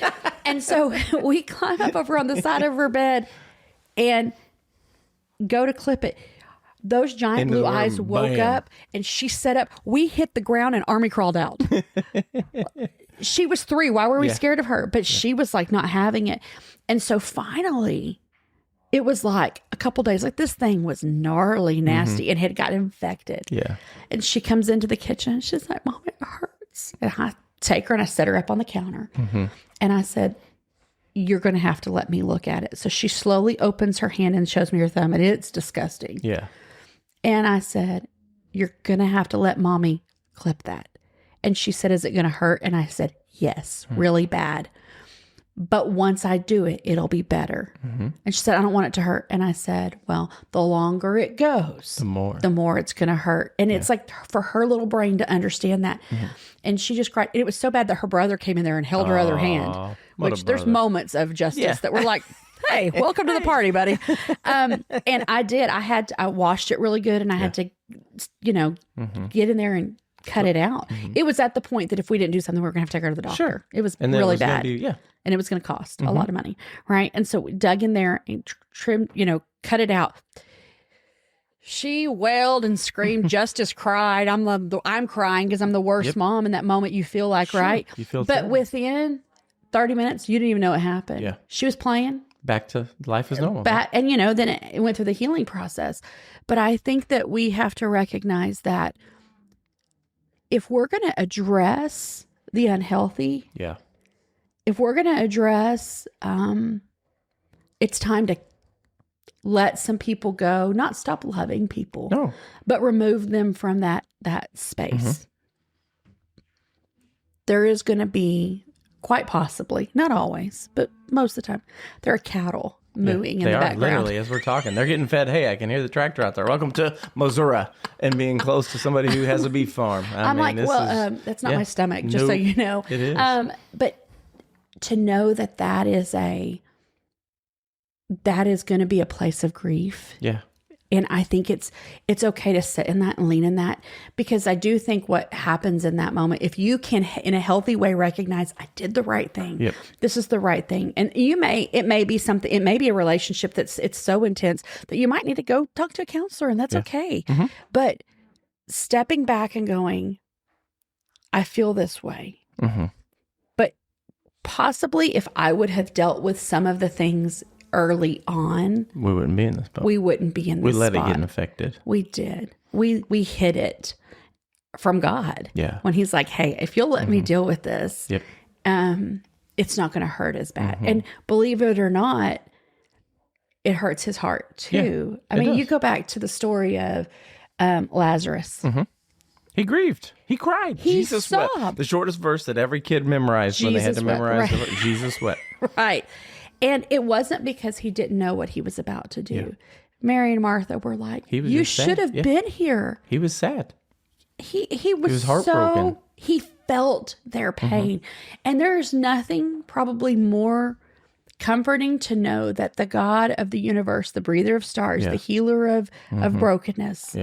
Speaker 1: And so we climb up over on the side of her bed and go to clip it. Those giant
Speaker 2: Into
Speaker 1: blue
Speaker 2: the room.
Speaker 1: eyes woke
Speaker 2: Bam.
Speaker 1: up and she sat up. We hit the ground and Army crawled out. She was 3. Why were we scared of her? But she was like not having it. And so finally, it was like a couple days, like this thing was gnarly, nasty, and had got infected.
Speaker 2: Yeah.
Speaker 1: And she comes into the kitchen and she's like, Mom, it hurts. And I take her and I set her up on the counter. And I said, you're going to have to let me look at it. So she slowly opens her hand and shows me her thumb, and it's disgusting.
Speaker 2: Yeah.
Speaker 1: And I said, you're going to have to let Mommy clip that. And she said, is it going to hurt? And I said, yes, really bad. But once I do it, it'll be better. And she said, I don't want it to hurt. And I said, well, the longer it goes,
Speaker 2: The more.
Speaker 1: it's going to hurt. And it's like for her little brain to understand that. And she just cried. And it was so bad that her brother came in there and held her other hand,
Speaker 2: what a
Speaker 1: which there's
Speaker 2: brother.
Speaker 1: moments of justice that were like, hey, welcome to the party, buddy. And I did. I washed it really good, and I had to, get in there and cut it out. It was at the point that if we didn't do something, we were going to have to take her to the doctor.
Speaker 2: Sure.
Speaker 1: It was
Speaker 2: And then
Speaker 1: really
Speaker 2: it was gonna
Speaker 1: bad.
Speaker 2: be-
Speaker 1: And it was going to cost a lot of money. Right. And so we dug in there and trimmed, cut it out. She wailed and screamed. Justice cried. I'm crying because I'm the worst mom in that moment. You feel like, right?
Speaker 2: You feel
Speaker 1: But
Speaker 2: terrible.
Speaker 1: within 30 minutes, you didn't even know it happened.
Speaker 2: Yeah.
Speaker 1: She was playing.
Speaker 2: back to life as normal.
Speaker 1: And, then it went through the healing process. But I think that we have to recognize that if we're going to address the unhealthy,
Speaker 2: Yeah.
Speaker 1: if we're going to address, it's time to let some people go, not stop loving people,
Speaker 2: No.
Speaker 1: but remove them from that space. There is going to be, quite possibly, not always, but most of the time, there are cattle mooing in the background.
Speaker 2: Literally, as we're talking, they're getting fed hay. I can hear the tractor out there. Welcome to Missouri, and being close to somebody who has a beef farm.
Speaker 1: I'm like, that's not my stomach, just so you know.
Speaker 2: It is.
Speaker 1: But to know that is going to be a place of grief.
Speaker 2: Yeah.
Speaker 1: And I think it's okay to sit in that and lean in that, because I do think what happens in that moment, if you can in a healthy way recognize, I did the right thing.
Speaker 2: Yep.
Speaker 1: This is the right thing. And it may be a relationship it's so intense that you might need to go talk to a counselor, and that's okay. But stepping back and going, I feel this way. But possibly if I would have dealt with some of the things early on,
Speaker 2: we wouldn't be in this spot.
Speaker 1: We wouldn't be in this spot.
Speaker 2: We let it get infected.
Speaker 1: We did. We hid it from God.
Speaker 2: Yeah.
Speaker 1: When he's like, hey, if you'll let me deal with this, it's not going to hurt as bad. And believe it or not, it hurts his heart too. I mean, you go back to the story of Lazarus.
Speaker 2: He grieved. He cried. Jesus
Speaker 1: sobbed.
Speaker 2: Wept. The shortest verse that every kid memorized when they had to memorize. Jesus wept.
Speaker 1: Right. And it wasn't because he didn't know what he was about to do. Yeah. Mary and Martha were like, you should have been here.
Speaker 2: He was sad.
Speaker 1: He was
Speaker 2: heartbroken.
Speaker 1: He felt their pain. And there's nothing probably more comforting to know that the God of the universe, the breather of stars, the healer of brokenness,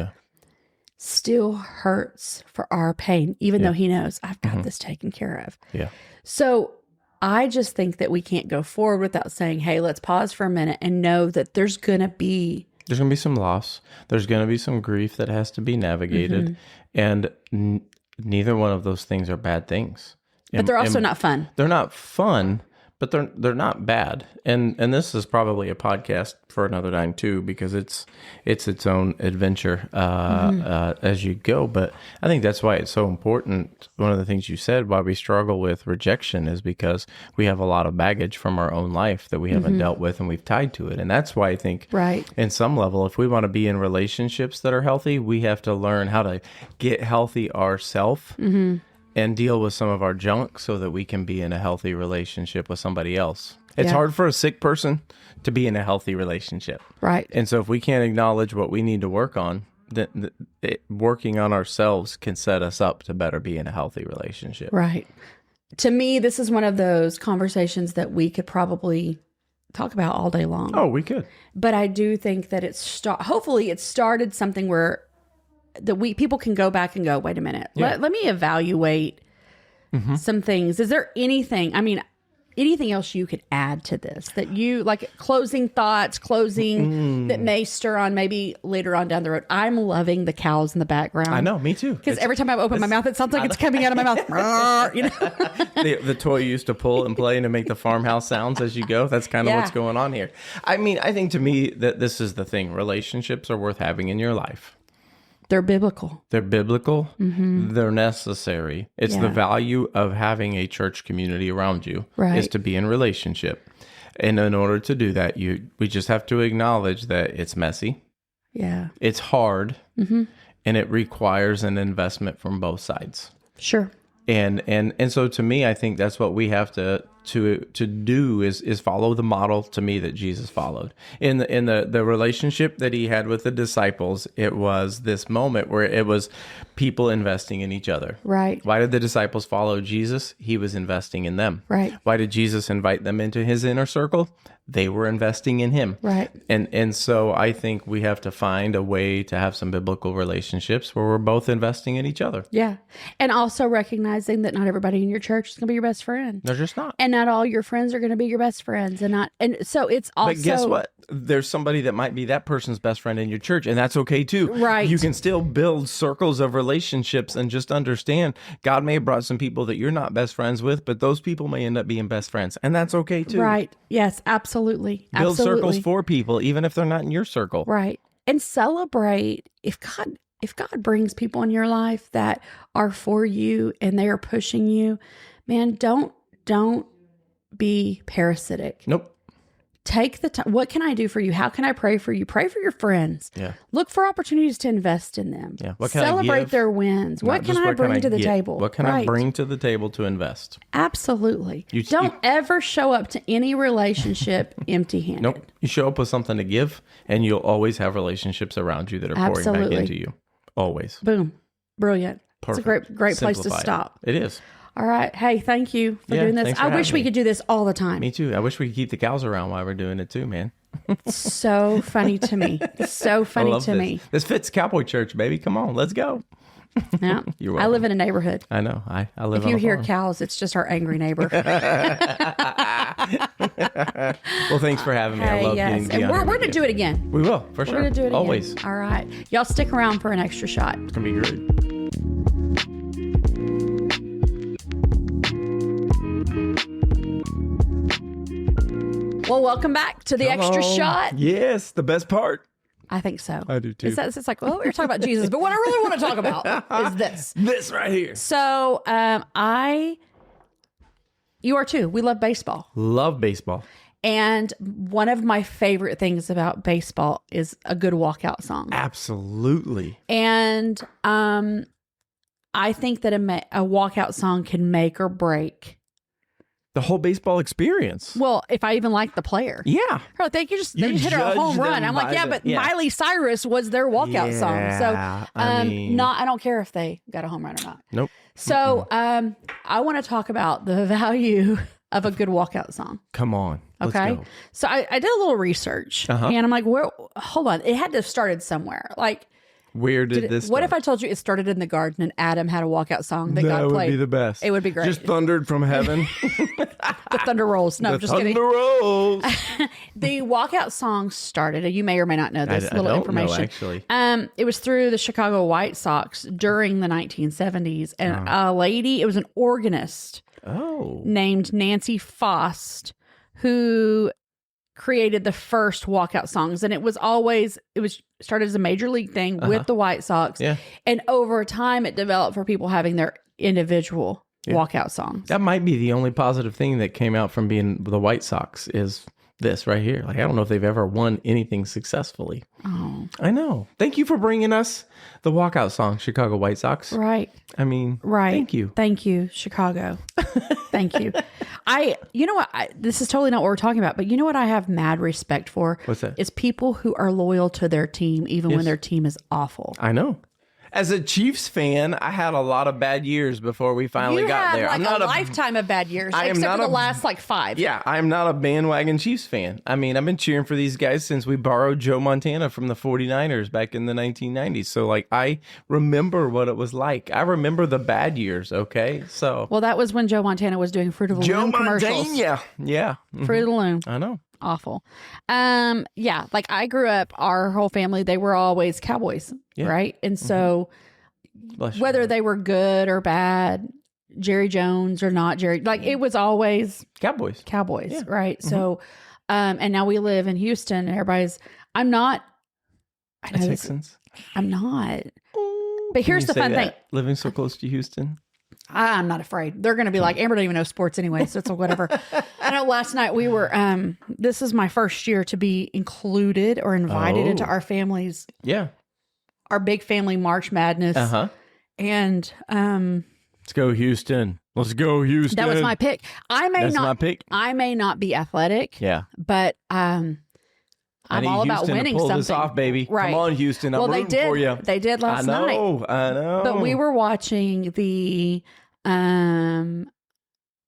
Speaker 1: still hurts for our pain, even though he knows I've got this taken care of.
Speaker 2: Yeah.
Speaker 1: So I just think that we can't go forward without saying, hey, let's pause for a minute and know that there's going to be
Speaker 2: some loss. There's going to be some grief that has to be navigated. And neither one of those things are bad things.
Speaker 1: But they're also not fun.
Speaker 2: They're not fun, but they're not bad. And this is probably a podcast for another time too, because it's its own adventure as you go. But I think that's why it's so important. One of the things you said, why we struggle with rejection, is because we have a lot of baggage from our own life that we haven't dealt with, and we've tied to it. And that's why I think, in some level, if we want to be in relationships that are healthy, we have to learn how to get healthy ourselves. And deal with some of our junk so that we can be in a healthy relationship with somebody else. It's hard for a sick person to be in a healthy relationship.
Speaker 1: Right.
Speaker 2: And so if we can't acknowledge what we need to work on, then working on ourselves can set us up to better be in a healthy relationship.
Speaker 1: Right. To me, this is one of those conversations that we could probably talk about all day long.
Speaker 2: Oh, we could.
Speaker 1: But I do think that hopefully it started something where people can go back and go, wait a minute, let me evaluate some things. Is there anything else you could add to this that you like, closing thoughts, that may stir on maybe later on down the road? I'm loving the cows in the background.
Speaker 2: I know, me too.
Speaker 1: Because every time I open my mouth, it sounds like it's coming out of my mouth.
Speaker 2: The toy you used to pull and play to make the farmhouse sounds as you go. That's kind of what's going on here. I mean, I think to me that this is the thing. Relationships are worth having in your life.
Speaker 1: They're biblical.
Speaker 2: They're biblical. They're necessary. It's the value of having a church community around you is to be in relationship. And in order to do that, we just have to acknowledge that it's messy. Yeah. It's hard. And it requires an investment from both sides.
Speaker 1: Sure.
Speaker 2: And so to me, I think that's what we have to do is follow the model to me that Jesus followed. In the relationship that he had with the disciples, it was this moment where it was people investing in each other. Right. Why did the disciples follow Jesus? He was investing in them. Right. Why did Jesus invite them into his inner circle? They were investing in him. Right. And so I think we have to find a way to have some biblical relationships where we're both investing in each other.
Speaker 1: Yeah. And also recognizing that not everybody in your church is going to be your best friend.
Speaker 2: They're just not.
Speaker 1: And not all your friends are going to be your best friends. And so it's also.
Speaker 2: But guess what? There's somebody that might be that person's best friend in your church, and that's okay too.
Speaker 1: Right.
Speaker 2: You can still build circles of relationships and just understand God may have brought some people that you're not best friends with, but those people may end up being best friends, and that's okay too.
Speaker 1: Right. Yes, absolutely.
Speaker 2: Build
Speaker 1: Absolutely.
Speaker 2: circles for people, even if they're not in your circle.
Speaker 1: Right. And celebrate if God brings people in your life that are for you and they are pushing you, man, don't be parasitic.
Speaker 2: Nope.
Speaker 1: Take the time. What can I do for you? How can I pray for you? Pray for your friends.
Speaker 2: Yeah.
Speaker 1: Look for opportunities to invest in them.
Speaker 2: Yeah. What can I
Speaker 1: Celebrate
Speaker 2: give?
Speaker 1: their wins. What can I bring to the table?
Speaker 2: What can I bring to the table to invest?
Speaker 1: Absolutely. Don't ever show up to any relationship empty-handed.
Speaker 2: Nope. You show up with something to give, and you'll always have relationships around you that are pouring back into you. Always.
Speaker 1: Boom. Brilliant.
Speaker 2: Perfect.
Speaker 1: It's a great place to
Speaker 2: Simplify it.
Speaker 1: stop.
Speaker 2: It is.
Speaker 1: All right. Hey, thank you for doing this.
Speaker 2: thanks for
Speaker 1: I wish
Speaker 2: having
Speaker 1: we
Speaker 2: me.
Speaker 1: could do this all the time.
Speaker 2: Me too. I wish we could keep the cows around while we're doing it too, man.
Speaker 1: So funny to me. So funny to me.
Speaker 2: This fits Cowboy Church, baby. Come on, let's go.
Speaker 1: Yeah.
Speaker 2: You're
Speaker 1: I
Speaker 2: welcome.
Speaker 1: live in a neighborhood.
Speaker 2: I know. I live
Speaker 1: If
Speaker 2: on
Speaker 1: you
Speaker 2: a
Speaker 1: hear
Speaker 2: farm.
Speaker 1: cows, it's just our angry neighbor.
Speaker 2: Well, thanks for having me. I love getting to be
Speaker 1: And
Speaker 2: on
Speaker 1: we're
Speaker 2: here
Speaker 1: going
Speaker 2: with
Speaker 1: to
Speaker 2: you.
Speaker 1: do it again.
Speaker 2: We will, for sure.
Speaker 1: We're going to do it
Speaker 2: Always.
Speaker 1: again. All right. Y'all stick around for an extra shot.
Speaker 2: It's going to be great.
Speaker 1: Well, welcome back to the extra shot.
Speaker 2: Yes, the best part.
Speaker 1: I think so.
Speaker 2: I do too.
Speaker 1: It's like, well, we were talking about Jesus, but what I really want to talk about is this.
Speaker 2: This right here.
Speaker 1: So, you are too. We love baseball.
Speaker 2: Love baseball.
Speaker 1: And one of my favorite things about baseball is a good walkout song.
Speaker 2: Absolutely.
Speaker 1: And I think that a walkout song can make or break.
Speaker 2: The whole baseball experience.
Speaker 1: Well, if I even like the player.
Speaker 2: Yeah.
Speaker 1: Or they just
Speaker 2: You
Speaker 1: hit a
Speaker 2: judge
Speaker 1: home run.
Speaker 2: them
Speaker 1: I'm like,
Speaker 2: by
Speaker 1: yeah,
Speaker 2: the-
Speaker 1: but
Speaker 2: yeah.
Speaker 1: Miley Cyrus was their walkout song. So
Speaker 2: I mean-
Speaker 1: I don't care if they got a home run or not.
Speaker 2: Nope.
Speaker 1: So I want to talk about the value of a good walkout song.
Speaker 2: Come on. Let's
Speaker 1: Okay.
Speaker 2: go.
Speaker 1: So I did a little research and I'm like, hold on. It had to have started somewhere. Like,
Speaker 2: Where did this
Speaker 1: what
Speaker 2: start?
Speaker 1: if I told you it started in the garden and Adam had a walkout song that got
Speaker 2: would
Speaker 1: played?
Speaker 2: be the best.
Speaker 1: It would be great.
Speaker 2: Just thundered from heaven.
Speaker 1: The thunder rolls. No,
Speaker 2: The
Speaker 1: just
Speaker 2: thunder
Speaker 1: kidding.
Speaker 2: rolls.
Speaker 1: The walkout song started, you may or may not know this
Speaker 2: I
Speaker 1: little
Speaker 2: don't
Speaker 1: information.
Speaker 2: know, actually.
Speaker 1: It was through the Chicago White Sox during the 1970s. And a lady, it was an organist
Speaker 2: Oh.
Speaker 1: named Nancy Faust who created the first walkout songs. And it was started as a major league thing with the White Sox.
Speaker 2: Yeah.
Speaker 1: And over time, it developed for people having their individual walkout songs.
Speaker 2: That might be the only positive thing that came out from being the White Sox is this right here. Like, I don't know if they've ever won anything successfully.
Speaker 1: Oh,
Speaker 2: I know. Thank you for bringing us the walkout song, Chicago White Sox.
Speaker 1: right.
Speaker 2: I mean,
Speaker 1: Right.
Speaker 2: thank you.
Speaker 1: Thank you, Chicago. Thank you. You know what? This is totally not what we're talking about, but you know what I have mad respect for?
Speaker 2: What's that?
Speaker 1: Is people who are loyal to their team, even when their team is awful.
Speaker 2: I know. As a Chiefs fan, I had a lot of bad years before we finally
Speaker 1: You
Speaker 2: got
Speaker 1: had
Speaker 2: there.
Speaker 1: like
Speaker 2: I'm not
Speaker 1: a lifetime of bad years,
Speaker 2: I am
Speaker 1: except
Speaker 2: not
Speaker 1: for the
Speaker 2: a-
Speaker 1: last like 5.
Speaker 2: Yeah, I'm not a bandwagon Chiefs fan. I mean, I've been cheering for these guys since we borrowed Joe Montana from the 49ers back in the 1990s. So, like, I remember what it was like. I remember the bad years, okay? So,
Speaker 1: Well, that was when Joe Montana was doing Fruit of the
Speaker 2: Joe
Speaker 1: Loom commercials.
Speaker 2: Montana. Yeah.
Speaker 1: Fruit of the Loom.
Speaker 2: I know.
Speaker 1: Awful. Yeah, like I grew up, our whole family, they were always Cowboys, right? And so
Speaker 2: Bless you.
Speaker 1: whether they were good or bad, Jerry Jones or not Jerry, like it was always
Speaker 2: Cowboys.
Speaker 1: Cowboys, right? So, and now we live in Houston and I'm not, I know this,
Speaker 2: Texans.
Speaker 1: I'm not, but here's the fun thing.
Speaker 2: Living so close to Houston.
Speaker 1: I'm not afraid. They're going to be like, Amber don't even know sports anyway, so it's whatever. I know last night we were, this is my first year to be included or invited into our family's,
Speaker 2: Yeah.
Speaker 1: our big family March Madness.
Speaker 2: Uh-huh.
Speaker 1: And
Speaker 2: Let's go, Houston. Let's go, Houston.
Speaker 1: that was my pick.
Speaker 2: That's my pick.
Speaker 1: I may not be athletic,
Speaker 2: Yeah.
Speaker 1: but
Speaker 2: I
Speaker 1: I'm
Speaker 2: need
Speaker 1: all about
Speaker 2: Houston
Speaker 1: winning
Speaker 2: to pull
Speaker 1: something.
Speaker 2: this off, baby.
Speaker 1: Right.
Speaker 2: Come on, Houston. I'm
Speaker 1: Well, they
Speaker 2: rooting for you.
Speaker 1: did. They did last night.
Speaker 2: I know.
Speaker 1: But we were watching the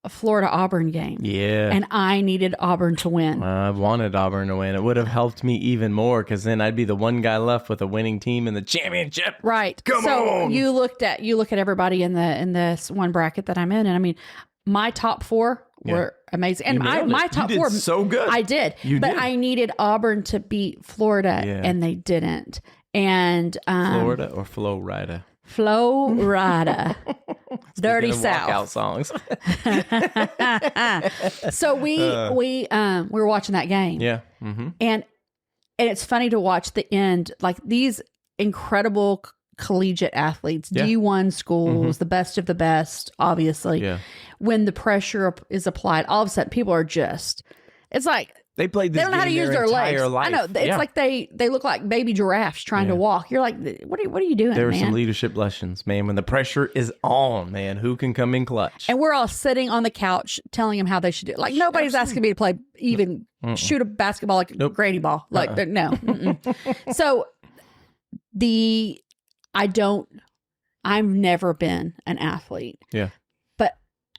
Speaker 1: Florida Auburn game.
Speaker 2: Yeah.
Speaker 1: And I needed Auburn to win.
Speaker 2: I wanted Auburn to win. It would have helped me even more because then I'd be the one guy left with a winning team in the championship.
Speaker 1: Right.
Speaker 2: Come
Speaker 1: so
Speaker 2: on.
Speaker 1: you look at everybody in this one bracket that I'm in, and I mean, my top 4 were amazing. And
Speaker 2: You nailed
Speaker 1: my
Speaker 2: it.
Speaker 1: top
Speaker 2: You did
Speaker 1: four,
Speaker 2: so good.
Speaker 1: I did,
Speaker 2: You
Speaker 1: but
Speaker 2: did.
Speaker 1: I needed Auburn to beat Florida, and they didn't. And
Speaker 2: Florida or Florida?
Speaker 1: Florida, Dirty South.
Speaker 2: Walkout songs.
Speaker 1: So we were watching that game.
Speaker 2: Yeah. Mm-hmm.
Speaker 1: And it's funny to watch the end, like these incredible collegiate athletes,
Speaker 2: Yeah.
Speaker 1: D1 schools, the best of the best, obviously.
Speaker 2: Yeah.
Speaker 1: When the pressure is applied, all of a sudden people are just, it's like,
Speaker 2: They played this
Speaker 1: they don't know how to
Speaker 2: game
Speaker 1: use their
Speaker 2: entire
Speaker 1: legs.
Speaker 2: life.
Speaker 1: I know. It's like they look like baby giraffes trying to walk. You're like, what are you doing,
Speaker 2: There were
Speaker 1: man?
Speaker 2: some leadership lessons, man. When the pressure is on, man, who can come in clutch?
Speaker 1: And we're all sitting on the couch telling them how they should do it. Like nobody's asking me to play even shoot a basketball like a granny ball. Like no. So I've never been an athlete.
Speaker 2: Yeah.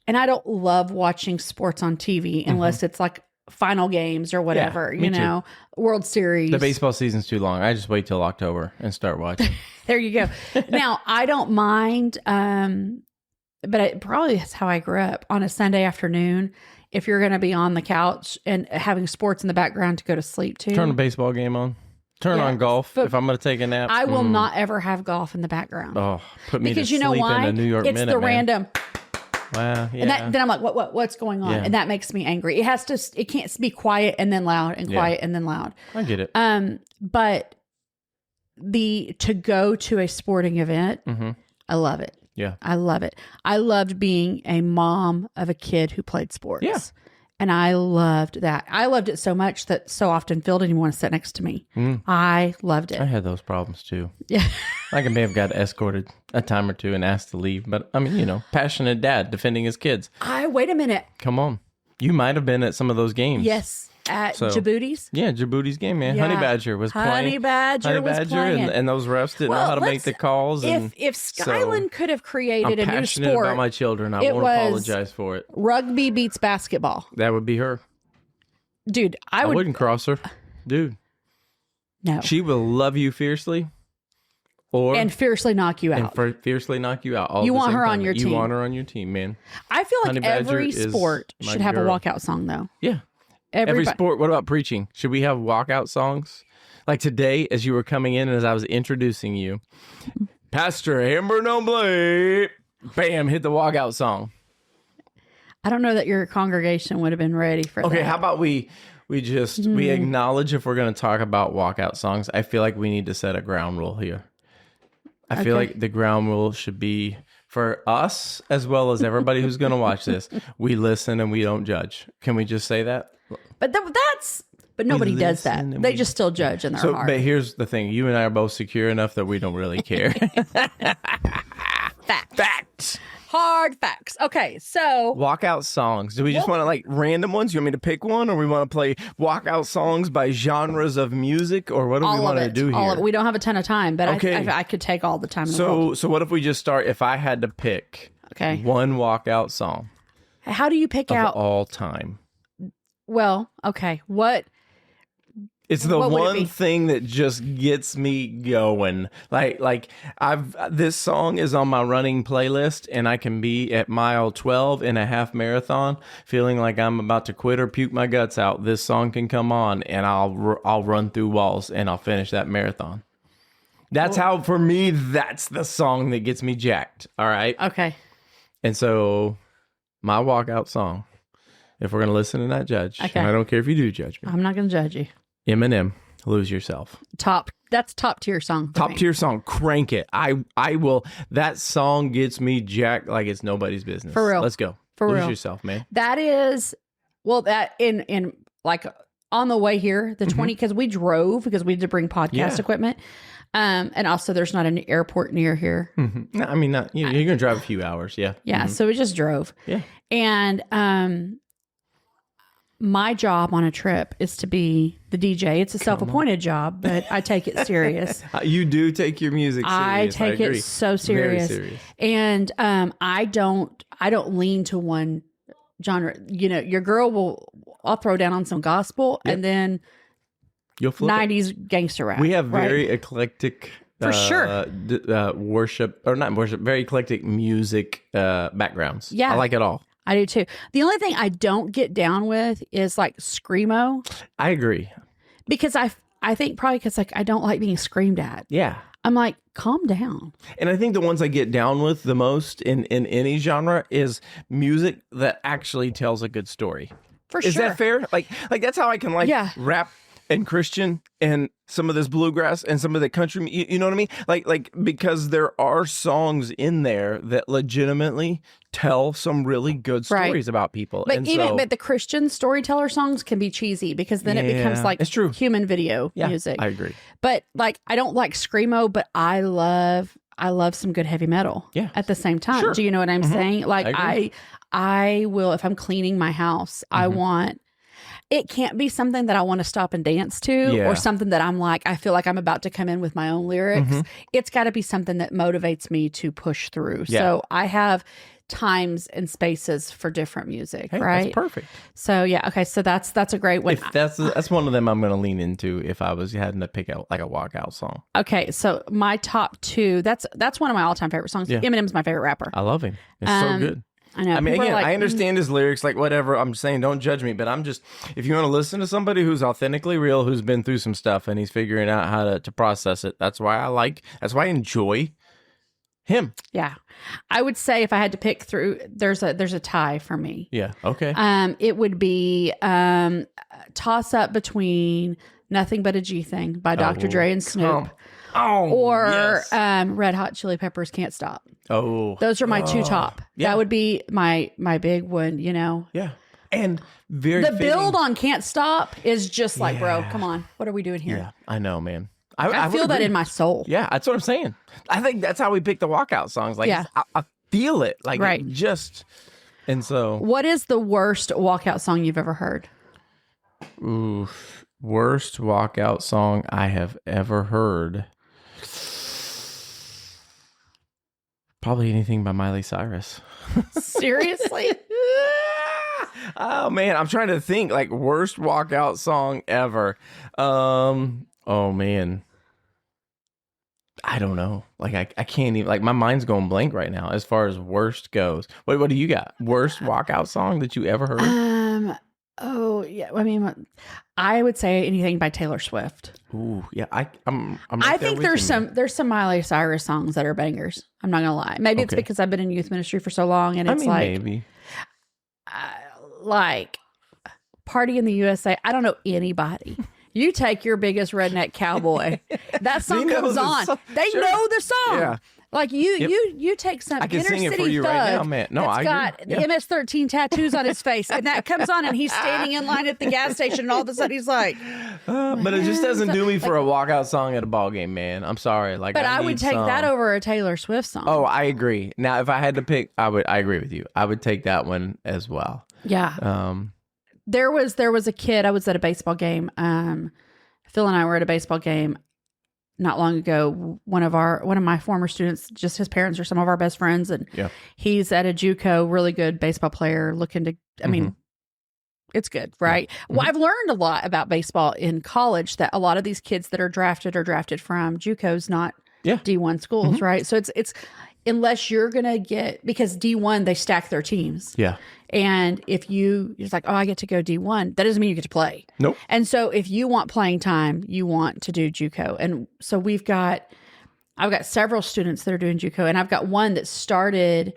Speaker 1: And I don't love watching sports on TV unless it's like final games or whatever,
Speaker 2: me
Speaker 1: you know, World Series.
Speaker 2: The baseball season's too long. I just wait till October and start watching.
Speaker 1: There you go. Now, I don't mind, but it probably is how I grew up on a Sunday afternoon. If you're going to be on the couch and having sports in the background to go to sleep to.
Speaker 2: Turn a baseball game on. Turn on golf if I'm going to take a nap.
Speaker 1: I will not ever have golf in the background.
Speaker 2: Oh, put me
Speaker 1: because
Speaker 2: to
Speaker 1: you know
Speaker 2: sleep
Speaker 1: why?
Speaker 2: in a New York
Speaker 1: it's
Speaker 2: minute,
Speaker 1: the
Speaker 2: man.
Speaker 1: random.
Speaker 2: Wow, yeah.
Speaker 1: And then I'm like, what's going on?
Speaker 2: Yeah.
Speaker 1: And that makes me angry. It can't be quiet and then loud and quiet and then loud.
Speaker 2: I get it.
Speaker 1: But to go to a sporting event, I love it.
Speaker 2: Yeah.
Speaker 1: I love it. I loved being a mom of a kid who played sports.
Speaker 2: Yeah.
Speaker 1: And I loved that. I loved it so much that so often Phil didn't even want to sit next to me. I loved it.
Speaker 2: I had those problems too.
Speaker 1: Yeah.
Speaker 2: I may have got escorted a time or two and asked to leave, but I mean, passionate dad defending his kids.
Speaker 1: Wait a minute.
Speaker 2: Come on. You might have been at some of those games.
Speaker 1: Yes. At Djibouti's?
Speaker 2: Yeah, Djibouti's game, man.
Speaker 1: Yeah.
Speaker 2: Honey Badger was playing.
Speaker 1: Honey Badger was playing.
Speaker 2: And those refs didn't know how to make the calls.
Speaker 1: If Skyland could have created
Speaker 2: I'm
Speaker 1: a new
Speaker 2: passionate
Speaker 1: sport,
Speaker 2: about my children. I
Speaker 1: it
Speaker 2: won't
Speaker 1: was
Speaker 2: apologize for it.
Speaker 1: rugby beats basketball.
Speaker 2: That would be her.
Speaker 1: Dude,
Speaker 2: I wouldn't cross her. Dude.
Speaker 1: No.
Speaker 2: She will love you fiercely.
Speaker 1: And fiercely knock you out.
Speaker 2: And fiercely knock you out. All
Speaker 1: You
Speaker 2: at the
Speaker 1: want
Speaker 2: same
Speaker 1: her on
Speaker 2: time.
Speaker 1: your team.
Speaker 2: You want her on your team, man.
Speaker 1: I feel like
Speaker 2: Honey Badger
Speaker 1: every
Speaker 2: is
Speaker 1: sport
Speaker 2: my
Speaker 1: should have
Speaker 2: girl.
Speaker 1: a walkout song, though.
Speaker 2: Yeah. Every sport. What about preaching? Should we have walkout songs? Like today, as you were coming in and as I was introducing you, Pastor Amber Noble, bam, hit the walkout song.
Speaker 1: I don't know that your congregation would have been ready for that.
Speaker 2: Okay, how about we acknowledge if we're going to talk about walkout songs. I feel like we need to set a ground rule here. I feel like the ground rule should be for us as well as everybody who's going to watch this. We listen and we don't judge. Can we just say that?
Speaker 1: But nobody does that.
Speaker 2: listen and
Speaker 1: They
Speaker 2: we-
Speaker 1: just still judge in their heart.
Speaker 2: But here's the thing. You and I are both secure enough that we don't really care. Facts.
Speaker 1: Hard facts. Okay, so
Speaker 2: Walkout songs. Do we just want to like random ones? You want me to pick one, or we want to play walkout songs by genres of music, or what do we
Speaker 1: all
Speaker 2: want
Speaker 1: of
Speaker 2: to
Speaker 1: it.
Speaker 2: do here?
Speaker 1: All of it. We don't have a ton of time, but
Speaker 2: Okay.
Speaker 1: I could take all the time in the world.
Speaker 2: So what if we just start? If I had to pick one walkout song
Speaker 1: How do you pick
Speaker 2: of
Speaker 1: out?
Speaker 2: all time,
Speaker 1: Well, okay. What?
Speaker 2: it's the
Speaker 1: What would it
Speaker 2: one
Speaker 1: be?
Speaker 2: thing that just gets me going. Like this song is on my running playlist, and I can be at mile 12 in a half marathon, feeling like I'm about to quit or puke my guts out. This song can come on, and I'll run through walls, and I'll finish that marathon. That's how, for me, that's the song that gets me jacked. All right.
Speaker 1: Okay.
Speaker 2: And so, my walkout song, if we're gonna listen and not judge,
Speaker 1: Okay.
Speaker 2: and I don't care if you do judge me.
Speaker 1: I'm not going to judge you.
Speaker 2: Eminem, Lose Yourself.
Speaker 1: That's top tier song. for
Speaker 2: Top
Speaker 1: me.
Speaker 2: tier song, crank it. I will. That song gets me jacked like it's nobody's business.
Speaker 1: For real.
Speaker 2: Let's go.
Speaker 1: For
Speaker 2: Lose
Speaker 1: real.
Speaker 2: Yourself, man.
Speaker 1: That is, well, that in like on the way here, the 20, because we drove because we had to bring podcast
Speaker 2: Yeah.
Speaker 1: equipment. And also there's not an airport near here.
Speaker 2: No, I mean, not you're gonna drive a few hours. Yeah.
Speaker 1: Yeah. So we just drove.
Speaker 2: Yeah.
Speaker 1: And my job on a trip is to be the DJ. It's a self-appointed job, but I take it serious.
Speaker 2: You do take your music serious.
Speaker 1: I take
Speaker 2: agree.
Speaker 1: it so
Speaker 2: Very
Speaker 1: serious.
Speaker 2: serious.
Speaker 1: And I don't lean to one genre. You know, your girl I'll throw down on some gospel and then
Speaker 2: You'll flip it.
Speaker 1: 90s gangster rap.
Speaker 2: We have
Speaker 1: right?
Speaker 2: very eclectic
Speaker 1: For sure.
Speaker 2: worship, or not worship, very eclectic music backgrounds.
Speaker 1: Yeah.
Speaker 2: I like it all.
Speaker 1: I do too. The only thing I don't get down with is like screamo,
Speaker 2: I agree.
Speaker 1: because I think probably because like I don't like being screamed at.
Speaker 2: Yeah.
Speaker 1: I'm like, calm down.
Speaker 2: And I think the ones I get down with the most in any genre is music that actually tells a good story.
Speaker 1: For
Speaker 2: Is
Speaker 1: sure.
Speaker 2: that fair? Like that's how I can like
Speaker 1: Yeah.
Speaker 2: rap and Christian and some of this bluegrass and some of the country. You know what I mean? Like because there are songs in there that legitimately tell some really good stories about people.
Speaker 1: But
Speaker 2: And
Speaker 1: but the Christian storyteller songs can be cheesy because then it becomes
Speaker 2: Yeah,
Speaker 1: like
Speaker 2: it's true.
Speaker 1: human video
Speaker 2: Yeah,
Speaker 1: music.
Speaker 2: I agree.
Speaker 1: But like I don't like screamo, but I love some good heavy metal.
Speaker 2: Yeah.
Speaker 1: At the same time.
Speaker 2: Sure.
Speaker 1: Do you know what I'm saying? Like
Speaker 2: I
Speaker 1: I will, if I'm cleaning my house, I want, it can't be something that I want to stop and dance to
Speaker 2: Yeah.
Speaker 1: or something that I'm like, I feel like I'm about to come in with my own lyrics. It's got to be something that motivates me to push through.
Speaker 2: Yeah.
Speaker 1: So I have times and spaces for different music,
Speaker 2: Hey,
Speaker 1: right?
Speaker 2: that's perfect.
Speaker 1: So yeah, okay. So that's a great one.
Speaker 2: If that's one of them I'm going to lean into if I was having to pick out like a walkout song.
Speaker 1: Okay, so my top two, that's one of my all time favorite songs.
Speaker 2: Yeah.
Speaker 1: Eminem's my favorite rapper.
Speaker 2: I love him. It's so good.
Speaker 1: I know.
Speaker 2: I mean,
Speaker 1: people are
Speaker 2: again,
Speaker 1: like,
Speaker 2: I understand his lyrics, like whatever. I'm saying, don't judge me, but I'm just, if you want to listen to somebody who's authentically real, who's been through some stuff and he's figuring out how to process it, that's why I enjoy him.
Speaker 1: Yeah, I would say if I had to pick through, there's a tie for me.
Speaker 2: Yeah. Okay.
Speaker 1: It would be toss up between "Nothing But a G Thing" by Dr. Dre and Snoop, or
Speaker 2: yes.
Speaker 1: Red Hot Chili Peppers "Can't Stop."
Speaker 2: Oh,
Speaker 1: Those are my two top.
Speaker 2: yeah.
Speaker 1: That would be my big one. You know,
Speaker 2: yeah. And very
Speaker 1: the
Speaker 2: fitting.
Speaker 1: build on "Can't Stop" is just like, bro, come on, what are we doing here?
Speaker 2: Yeah, I know, man.
Speaker 1: I
Speaker 2: would
Speaker 1: feel that
Speaker 2: agree.
Speaker 1: in my soul.
Speaker 2: Yeah, that's what I'm saying. I think that's how we pick the walkout songs. Like,
Speaker 1: Yeah.
Speaker 2: I feel it. Like,
Speaker 1: Right.
Speaker 2: and so.
Speaker 1: What is the worst walkout song you've ever heard?
Speaker 2: Ooh, worst walkout song I have ever heard. Probably anything by Miley Cyrus.
Speaker 1: Seriously?
Speaker 2: Oh man, I'm trying to think like worst walkout song ever. Oh man. I don't know. Like I can't even, like my mind's going blank right now as far as worst goes. What do you got? Worst walkout song that you ever heard?
Speaker 1: Oh yeah. I mean, I would say anything by Taylor Swift.
Speaker 2: Ooh, yeah. I'm right
Speaker 1: I
Speaker 2: there
Speaker 1: think
Speaker 2: with you, man.
Speaker 1: there's some Miley Cyrus songs that are bangers. I'm not gonna lie. Maybe it's
Speaker 2: Okay.
Speaker 1: because I've been in youth ministry for so long, and
Speaker 2: I
Speaker 1: it's
Speaker 2: mean,
Speaker 1: like
Speaker 2: maybe.
Speaker 1: like Party in the USA. I don't know anybody. You take your biggest redneck cowboy. That song
Speaker 2: They know
Speaker 1: comes
Speaker 2: the
Speaker 1: on.
Speaker 2: song.
Speaker 1: They
Speaker 2: Sure.
Speaker 1: know the song.
Speaker 2: Yeah.
Speaker 1: Like you take some
Speaker 2: I can
Speaker 1: inner
Speaker 2: sing it
Speaker 1: city
Speaker 2: for you
Speaker 1: thug
Speaker 2: right now, man. No,
Speaker 1: that's
Speaker 2: I agree.
Speaker 1: got
Speaker 2: Yeah.
Speaker 1: MS-13 tattoos on his face, and that comes on, and he's standing in line at the gas station, and all of a sudden he's like,
Speaker 2: But it just doesn't do me for a walkout song at a ball game, man. I'm sorry. Like,
Speaker 1: but I would
Speaker 2: need
Speaker 1: take
Speaker 2: some-
Speaker 1: that over a Taylor Swift song.
Speaker 2: Oh, I agree. Now, if I had to pick, I agree with you. I would take that one as well.
Speaker 1: Yeah. There was a kid. I was at a baseball game. Phil and I were at a baseball game not long ago. One of my former students, just his parents are some of our best friends, and he's at a JUCO, really good baseball player. Looking to, I mean, it's good, right? Well, I've learned a lot about baseball in college. That a lot of these kids that are drafted from JUCOs, not D1 schools, right? So it's unless you're gonna get, because D1 they stack their teams.
Speaker 2: Yeah.
Speaker 1: And if you're like, oh, I get to go D1, that doesn't mean you get to play.
Speaker 2: Nope.
Speaker 1: And so if you want playing time, you want to do JUCO. And so I've got several students that are doing JUCO, and I've got one that started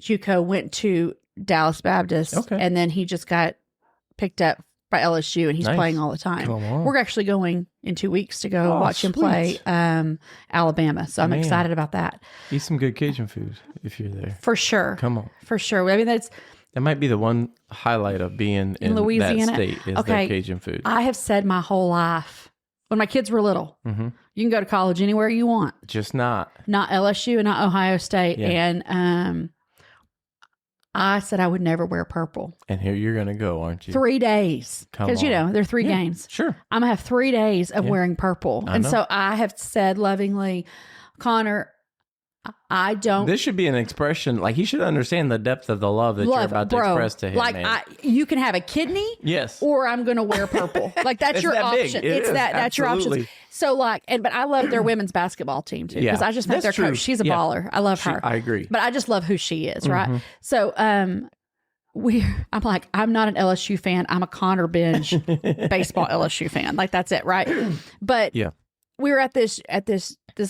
Speaker 1: JUCO, went to Dallas Baptist, and then he just got picked up by LSU, and he's playing all the time.
Speaker 2: Come on.
Speaker 1: We're actually going in 2 weeks to go watch him play Alabama. So I'm excited about that.
Speaker 2: Eat some good Cajun food if you're there.
Speaker 1: For sure.
Speaker 2: Come on.
Speaker 1: For sure. I mean, that
Speaker 2: might be the one highlight of being in
Speaker 1: Louisiana.
Speaker 2: that state is their Cajun food.
Speaker 1: I have said my whole life, when my kids were little, you can go to college anywhere you want.
Speaker 2: Just not
Speaker 1: LSU and not Ohio State.
Speaker 2: Yeah.
Speaker 1: And I said I would never wear purple.
Speaker 2: And here you're going to go, aren't you?
Speaker 1: 3 days.
Speaker 2: Come
Speaker 1: Because,
Speaker 2: on.
Speaker 1: they're 3 games.
Speaker 2: Sure.
Speaker 1: I'm going to have 3 days of wearing purple.
Speaker 2: I
Speaker 1: And
Speaker 2: know.
Speaker 1: so I have said lovingly, Connor, I don't.
Speaker 2: This should be an expression. Like, he should understand the depth of the love that you're about to express to him.
Speaker 1: Like,
Speaker 2: man.
Speaker 1: you can have a kidney,
Speaker 2: Yes,
Speaker 1: or I'm going to wear purple. Like, that's your
Speaker 2: that big.
Speaker 1: option.
Speaker 2: It's
Speaker 1: that's your option. So, like, but I love their women's basketball team too, because I just think their coach. She's a baller. I love her.
Speaker 2: I agree.
Speaker 1: But I just love who she is, right? So, I'm like, I'm not an LSU fan. I'm a Connor Bench baseball LSU fan. Like, that's it, right? But we were at this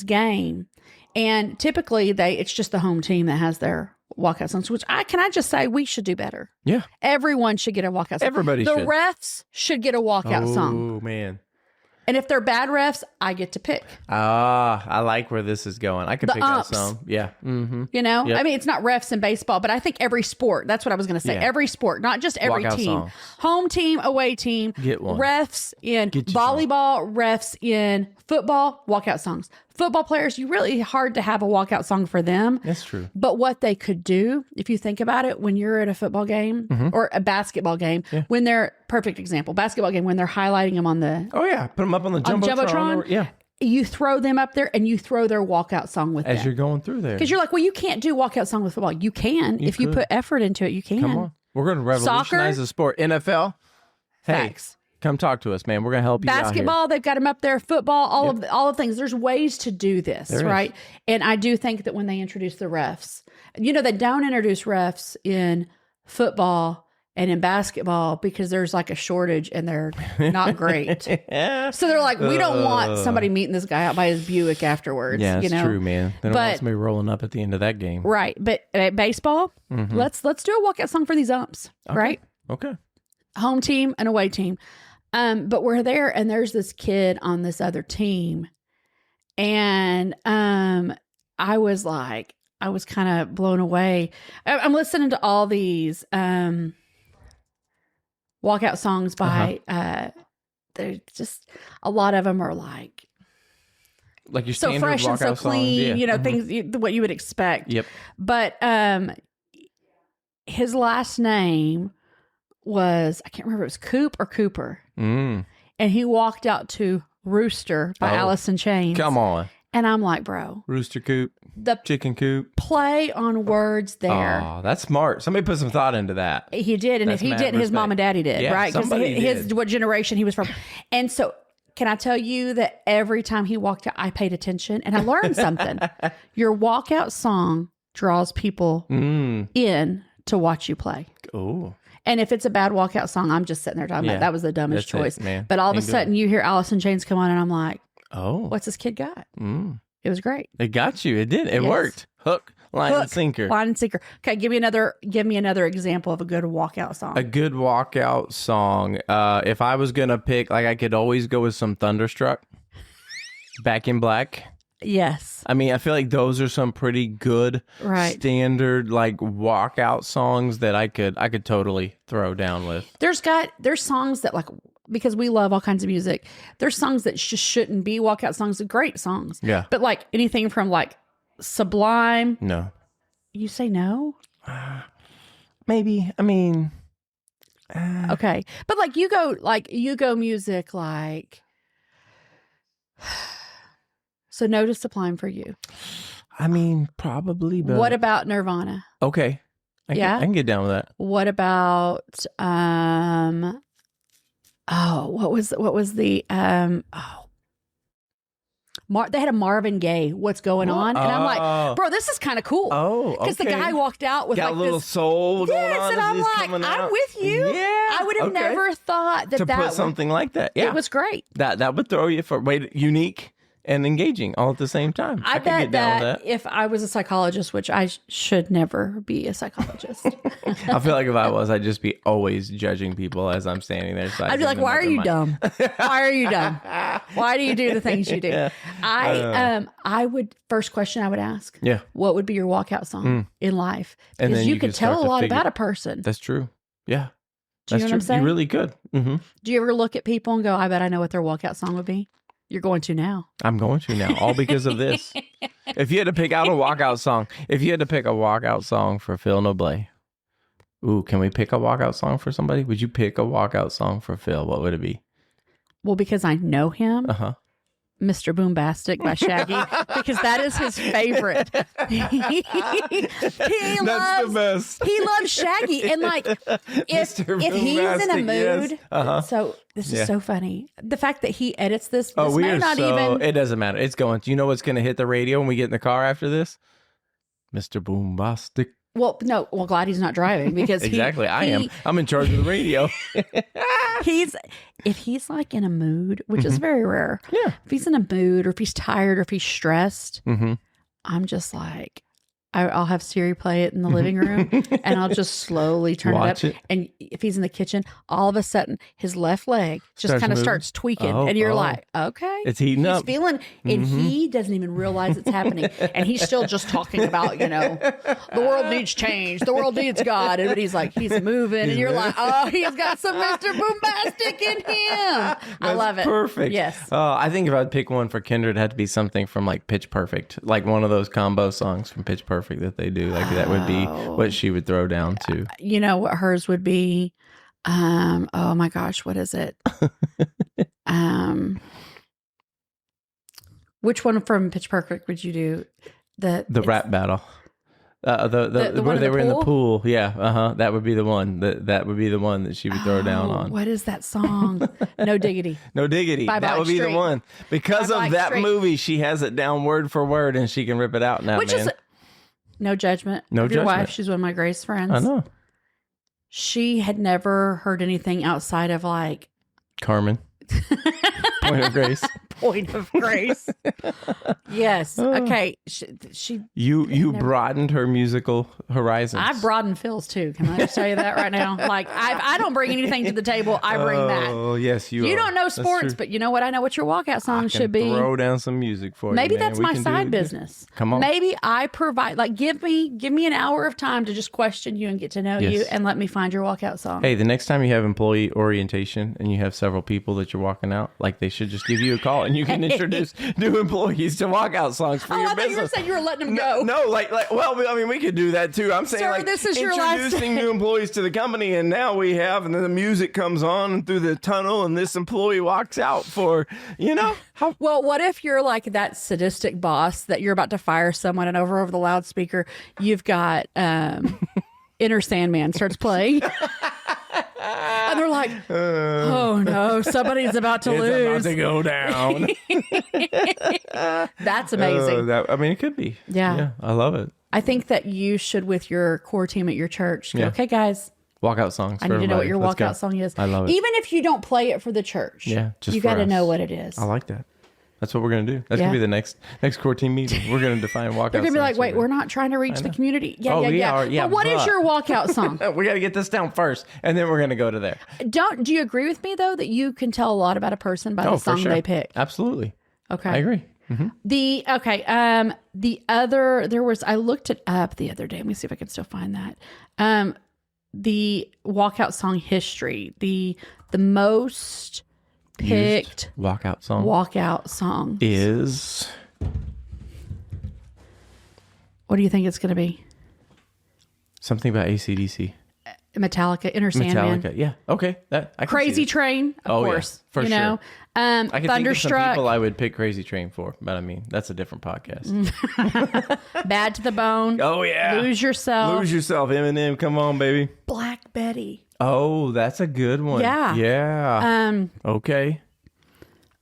Speaker 1: game, and typically it's just the home team that has their walkout songs. Which can I just say we should do better? Yeah, everyone should get a walkout song.
Speaker 2: Everybody should.
Speaker 1: The refs should get a walkout song.
Speaker 2: Oh man.
Speaker 1: And if they're bad refs, I get to pick.
Speaker 2: I like where this is going. I could pick that song. Yeah. Mm-hmm.
Speaker 1: You know, I mean, it's not refs in baseball, but I think every sport, that's what I was going to say. Yeah. Every sport, not just every
Speaker 2: walkout
Speaker 1: team.
Speaker 2: Songs.
Speaker 1: Home team, away team.
Speaker 2: Get one.
Speaker 1: Refs in volleyball, refs in football, walkout songs. Football players, you really hard to have a walkout song for them.
Speaker 2: That's true.
Speaker 1: But what they could do, if you think about it, when you're at a football game or a basketball game, when they're, perfect example, basketball game, when they're highlighting them on the...
Speaker 2: Oh, yeah. Put them up on the Jumbotron.
Speaker 1: You throw them up there and you throw their walkout song with them.
Speaker 2: As you're going through there.
Speaker 1: Because you're like, well, you can't do walkout song with football. You can. If you put effort into it, you can.
Speaker 2: Come on. We're going to revolutionize the sport. NFL.
Speaker 1: Facts.
Speaker 2: Come talk to us, man. We're going to help you
Speaker 1: Basketball,
Speaker 2: out here.
Speaker 1: they've got them up there. Football, all of the things. There's ways to do this, right? And I do think that when they introduce the refs, they don't introduce refs in football and in basketball because there's like a shortage and they're not great. So they're like, we don't want somebody meeting this guy out by his Buick afterwards.
Speaker 2: Yeah, it's true, man. They don't want somebody rolling up at the end of that game.
Speaker 1: Right. But at baseball, let's do a walkout song for these umps, right?
Speaker 2: Okay. Home
Speaker 1: team and away team. But we're there and there's this kid on this other team. And I was kind of blown away. I'm listening to all these walkout songs by they're just, a lot of them are like
Speaker 2: your
Speaker 1: so fresh and so clean, things what you would expect.
Speaker 2: Yep.
Speaker 1: But his last name was, I can't remember if it was Coop or Cooper. And he walked out to Rooster by Alice in Chains.
Speaker 2: Come on.
Speaker 1: And I'm like, bro.
Speaker 2: Rooster Coop. The chicken coop.
Speaker 1: Play on words there.
Speaker 2: Oh, that's smart. Somebody put some thought into that.
Speaker 1: He did. And if he didn't, his mom and daddy did, right? Because his what generation he was from. And so can I tell you that every time he walked out, I paid attention and I learned something. Your walkout song draws people in to watch you play.
Speaker 2: Oh.
Speaker 1: And if it's a bad walkout song, I'm just sitting there talking about that was the dumbest choice.
Speaker 2: Man.
Speaker 1: But all of a sudden you hear Alice in Chains come on and I'm like,
Speaker 2: oh,
Speaker 1: what's this kid got? It was great.
Speaker 2: It got you. It did. It worked. Hook, line, and sinker.
Speaker 1: Line and sinker. Okay, give me another example of a good walkout song.
Speaker 2: A good walkout song. If I was gonna pick, I could always go with some Thunderstruck. Back in Black.
Speaker 1: Yes.
Speaker 2: I mean, I feel like those are some pretty good standard walkout songs that I could totally throw down with.
Speaker 1: There's songs that because we love all kinds of music, there's songs that just shouldn't be walkout songs. They're great songs.
Speaker 2: Yeah.
Speaker 1: But anything from Sublime.
Speaker 2: No.
Speaker 1: You say no?
Speaker 2: Maybe. I mean.
Speaker 1: Okay. But you go music So no to Sublime for you.
Speaker 2: I mean, probably. But
Speaker 1: what about Nirvana?
Speaker 2: Okay. I can get down with that.
Speaker 1: What about what was the they had a Marvin Gaye, What's Going On? And I'm like, bro, this is kind of cool.
Speaker 2: Oh, okay.
Speaker 1: Because the guy walked out with
Speaker 2: got a little soul going on.
Speaker 1: And I'm like, I'm with you.
Speaker 2: Yeah.
Speaker 1: I would have never thought that
Speaker 2: put something like that. Yeah.
Speaker 1: It was great.
Speaker 2: That would throw you for unique and engaging all at the same time.
Speaker 1: I bet that if I was a psychologist, which I should never be a psychologist.
Speaker 2: I feel like if I was, I'd just be always judging people as I'm standing there. So
Speaker 1: I'd be like, why are you dumb? Why are you dumb? Why do you do the things you do? Yeah. I would, first question I would ask, what would be your walkout song in life? Because you could tell a lot about a person.
Speaker 2: That's true. Yeah.
Speaker 1: Do you know what I'm saying?
Speaker 2: You really could. Mm-hmm.
Speaker 1: Do you ever look at people and go, I bet I know what their walkout song would be? You're going to now.
Speaker 2: I'm going to now, all because of this. If you had to pick out a walkout song for Phil Noble, can we pick a walkout song for somebody? Would you pick a walkout song for Phil? What would it be?
Speaker 1: Well, because I know him. Mr. Boombastic by Shaggy because that is his favorite. he
Speaker 2: That's the best.
Speaker 1: He loves Shaggy, and like if he's in a mood,
Speaker 2: yes.
Speaker 1: so this is so funny. The fact that he edits this
Speaker 2: we
Speaker 1: may
Speaker 2: are
Speaker 1: not
Speaker 2: so.
Speaker 1: even.
Speaker 2: It doesn't matter. It's going. Do you know what's going to hit the radio when we get in the car after this? Mr. Boombastic.
Speaker 1: Well, no. Well, glad he's not driving because
Speaker 2: exactly. I am. I'm in charge of the radio.
Speaker 1: If he's like in a mood, which is very rare.
Speaker 2: Yeah.
Speaker 1: If he's in a mood, or if he's tired, or if he's stressed, I'm just like, I'll have Siri play it in the living room, and I'll just slowly turn
Speaker 2: Watch
Speaker 1: it up. And if he's in the kitchen, all of a sudden his left leg just kind of starts tweaking,
Speaker 2: Oh,
Speaker 1: and you're like, okay,
Speaker 2: it's heating
Speaker 1: he's
Speaker 2: up.
Speaker 1: feeling, and he doesn't even realize it's happening, and he's still just talking about, the world needs change, the world needs God, and he's like, he's moving, and you're like, oh, he's got some Mr. Boombastic in him. I love it.
Speaker 2: Perfect.
Speaker 1: Yes.
Speaker 2: I think if I'd pick one for Kindred, it had to be something from like Pitch Perfect, like one of those combo songs from Pitch Perfect that they do. Like that would be what she would throw down to.
Speaker 1: You know what hers would be? Oh my gosh, what is it? Which one from Pitch Perfect would you do?
Speaker 2: The rap battle. The where they were in the pool. Yeah. That would be the one. That would be the one that she would throw down on.
Speaker 1: What is that song? No Diggity.
Speaker 2: No Diggity. That would be the one. Because of that movie, she has it down word for word and she can rip it out now,
Speaker 1: Which is no judgment.
Speaker 2: No
Speaker 1: of your
Speaker 2: judgment.
Speaker 1: wife, she's one of my greatest friends.
Speaker 2: I know.
Speaker 1: She had never heard anything outside of like
Speaker 2: Carmen. Point of Grace.
Speaker 1: Point of Grace. Yes. Okay. She
Speaker 2: You broadened her musical horizons.
Speaker 1: I've broadened Phil's too. Can I just tell you that right now? Like I don't bring anything to the table. I bring that.
Speaker 2: Oh yes, you
Speaker 1: don't know sports, but you know what? I know what your walkout song should be.
Speaker 2: Throw down some music for
Speaker 1: Maybe
Speaker 2: you.
Speaker 1: that's my side business.
Speaker 2: Come on.
Speaker 1: Maybe I provide give me an hour of time to just question you and get to know you, and let me find your walkout song.
Speaker 2: Hey, the next time you have employee orientation and you have several people that you're walking out, like they should just give you a call and you can introduce new employees to walkout songs for your
Speaker 1: I thought
Speaker 2: business.
Speaker 1: you were saying you were letting them go.
Speaker 2: No, well, I mean, we could do that too. I'm saying,
Speaker 1: Sir, this is your last
Speaker 2: introducing new employees to the company, and now we have, and then the music comes on through the tunnel, and this employee walks out for, how.
Speaker 1: Well, what if you're like that sadistic boss that you're about to fire someone, and over the loudspeaker, you've got Inner Sandman starts playing. And they're like, oh no, somebody's about to lose.
Speaker 2: It's about to go down.
Speaker 1: That's amazing.
Speaker 2: It could be.
Speaker 1: Yeah.
Speaker 2: I love it.
Speaker 1: I think that you should, with your core team at your church, go, okay, guys.
Speaker 2: Walkout songs.
Speaker 1: I need to know what your walkout song is.
Speaker 2: I love it.
Speaker 1: Even if you don't play it for the church.
Speaker 2: Yeah.
Speaker 1: You got to know what it is.
Speaker 2: I like that. That's what we're going to do. That's going to be the next core team meeting. We're going to define walkout.
Speaker 1: They're going to be like, wait, we're not trying to reach the community. Yeah. But what is your walkout song?
Speaker 2: We got to get this down first, and then we're going to go to there.
Speaker 1: Do you agree with me, though, that you can tell a lot about a person by the song they pick?
Speaker 2: Absolutely.
Speaker 1: Okay.
Speaker 2: I agree. Mm-hmm.
Speaker 1: I looked it up the other day. Let me see if I can still find that. The walkout song history, the most picked
Speaker 2: walkout song is,
Speaker 1: what do you think it's going to be?
Speaker 2: Something about AC/DC.
Speaker 1: Metallica, Inner Sandman.
Speaker 2: Metallica, yeah. Okay.
Speaker 1: Crazy Train, of course.
Speaker 2: Yeah, for sure. I can
Speaker 1: Thunderstruck.
Speaker 2: think of some people I would pick Crazy Train for, but I mean, that's a different podcast.
Speaker 1: Bad to the Bone.
Speaker 2: Oh, yeah.
Speaker 1: Lose Yourself.
Speaker 2: Eminem, come on, baby.
Speaker 1: Black Betty.
Speaker 2: Oh, that's a good one.
Speaker 1: Yeah.
Speaker 2: Yeah. Okay.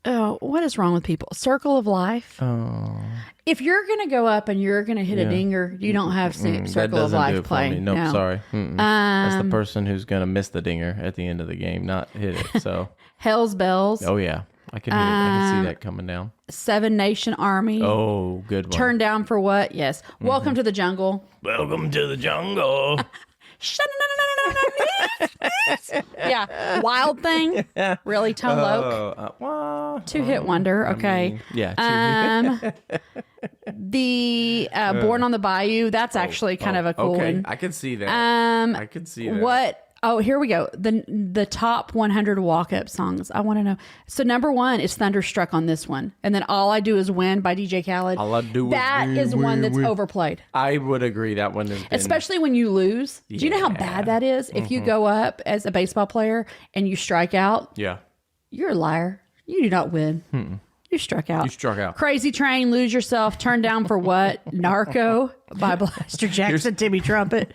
Speaker 1: Oh, what is wrong with people? Circle of Life.
Speaker 2: Oh.
Speaker 1: If you're going to go up and you're going to hit a dinger, you don't have Circle of Life playing.
Speaker 2: Nope, no. Sorry. That's the person who's going to miss the dinger at the end of the game, not hit it. So
Speaker 1: Hell's Bells.
Speaker 2: Oh, yeah. I can hear it. I can see that coming down.
Speaker 1: Seven Nation Army.
Speaker 2: Oh, good one.
Speaker 1: Turn Down for What? Yes. Welcome to the Jungle.
Speaker 2: Welcome to the jungle.
Speaker 1: Yeah. Wild Thing. Really, Tone Loc. Two-hit wonder. Okay. The Born on the Bayou. That's actually kind of a cool one.
Speaker 2: I can see that. I can see that.
Speaker 1: What? Oh, here we go. The top 100 walk-up songs. I want to know. So number 1 is Thunderstruck on this one. And then All I Do Is Win by DJ Khaled.
Speaker 2: All I do
Speaker 1: that
Speaker 2: is
Speaker 1: is
Speaker 2: win,
Speaker 1: one that's
Speaker 2: win.
Speaker 1: overplayed.
Speaker 2: I would agree that one is.
Speaker 1: Especially when you lose. Do you know how bad that is? If you go up as a baseball player and you strike out,
Speaker 2: yeah,
Speaker 1: you're a liar. You do not win. You You struck out.
Speaker 2: You struck out.
Speaker 1: Crazy Train, Lose Yourself, Turn Down for What? Narco by Blaster Jackson, Timmy Trumpet.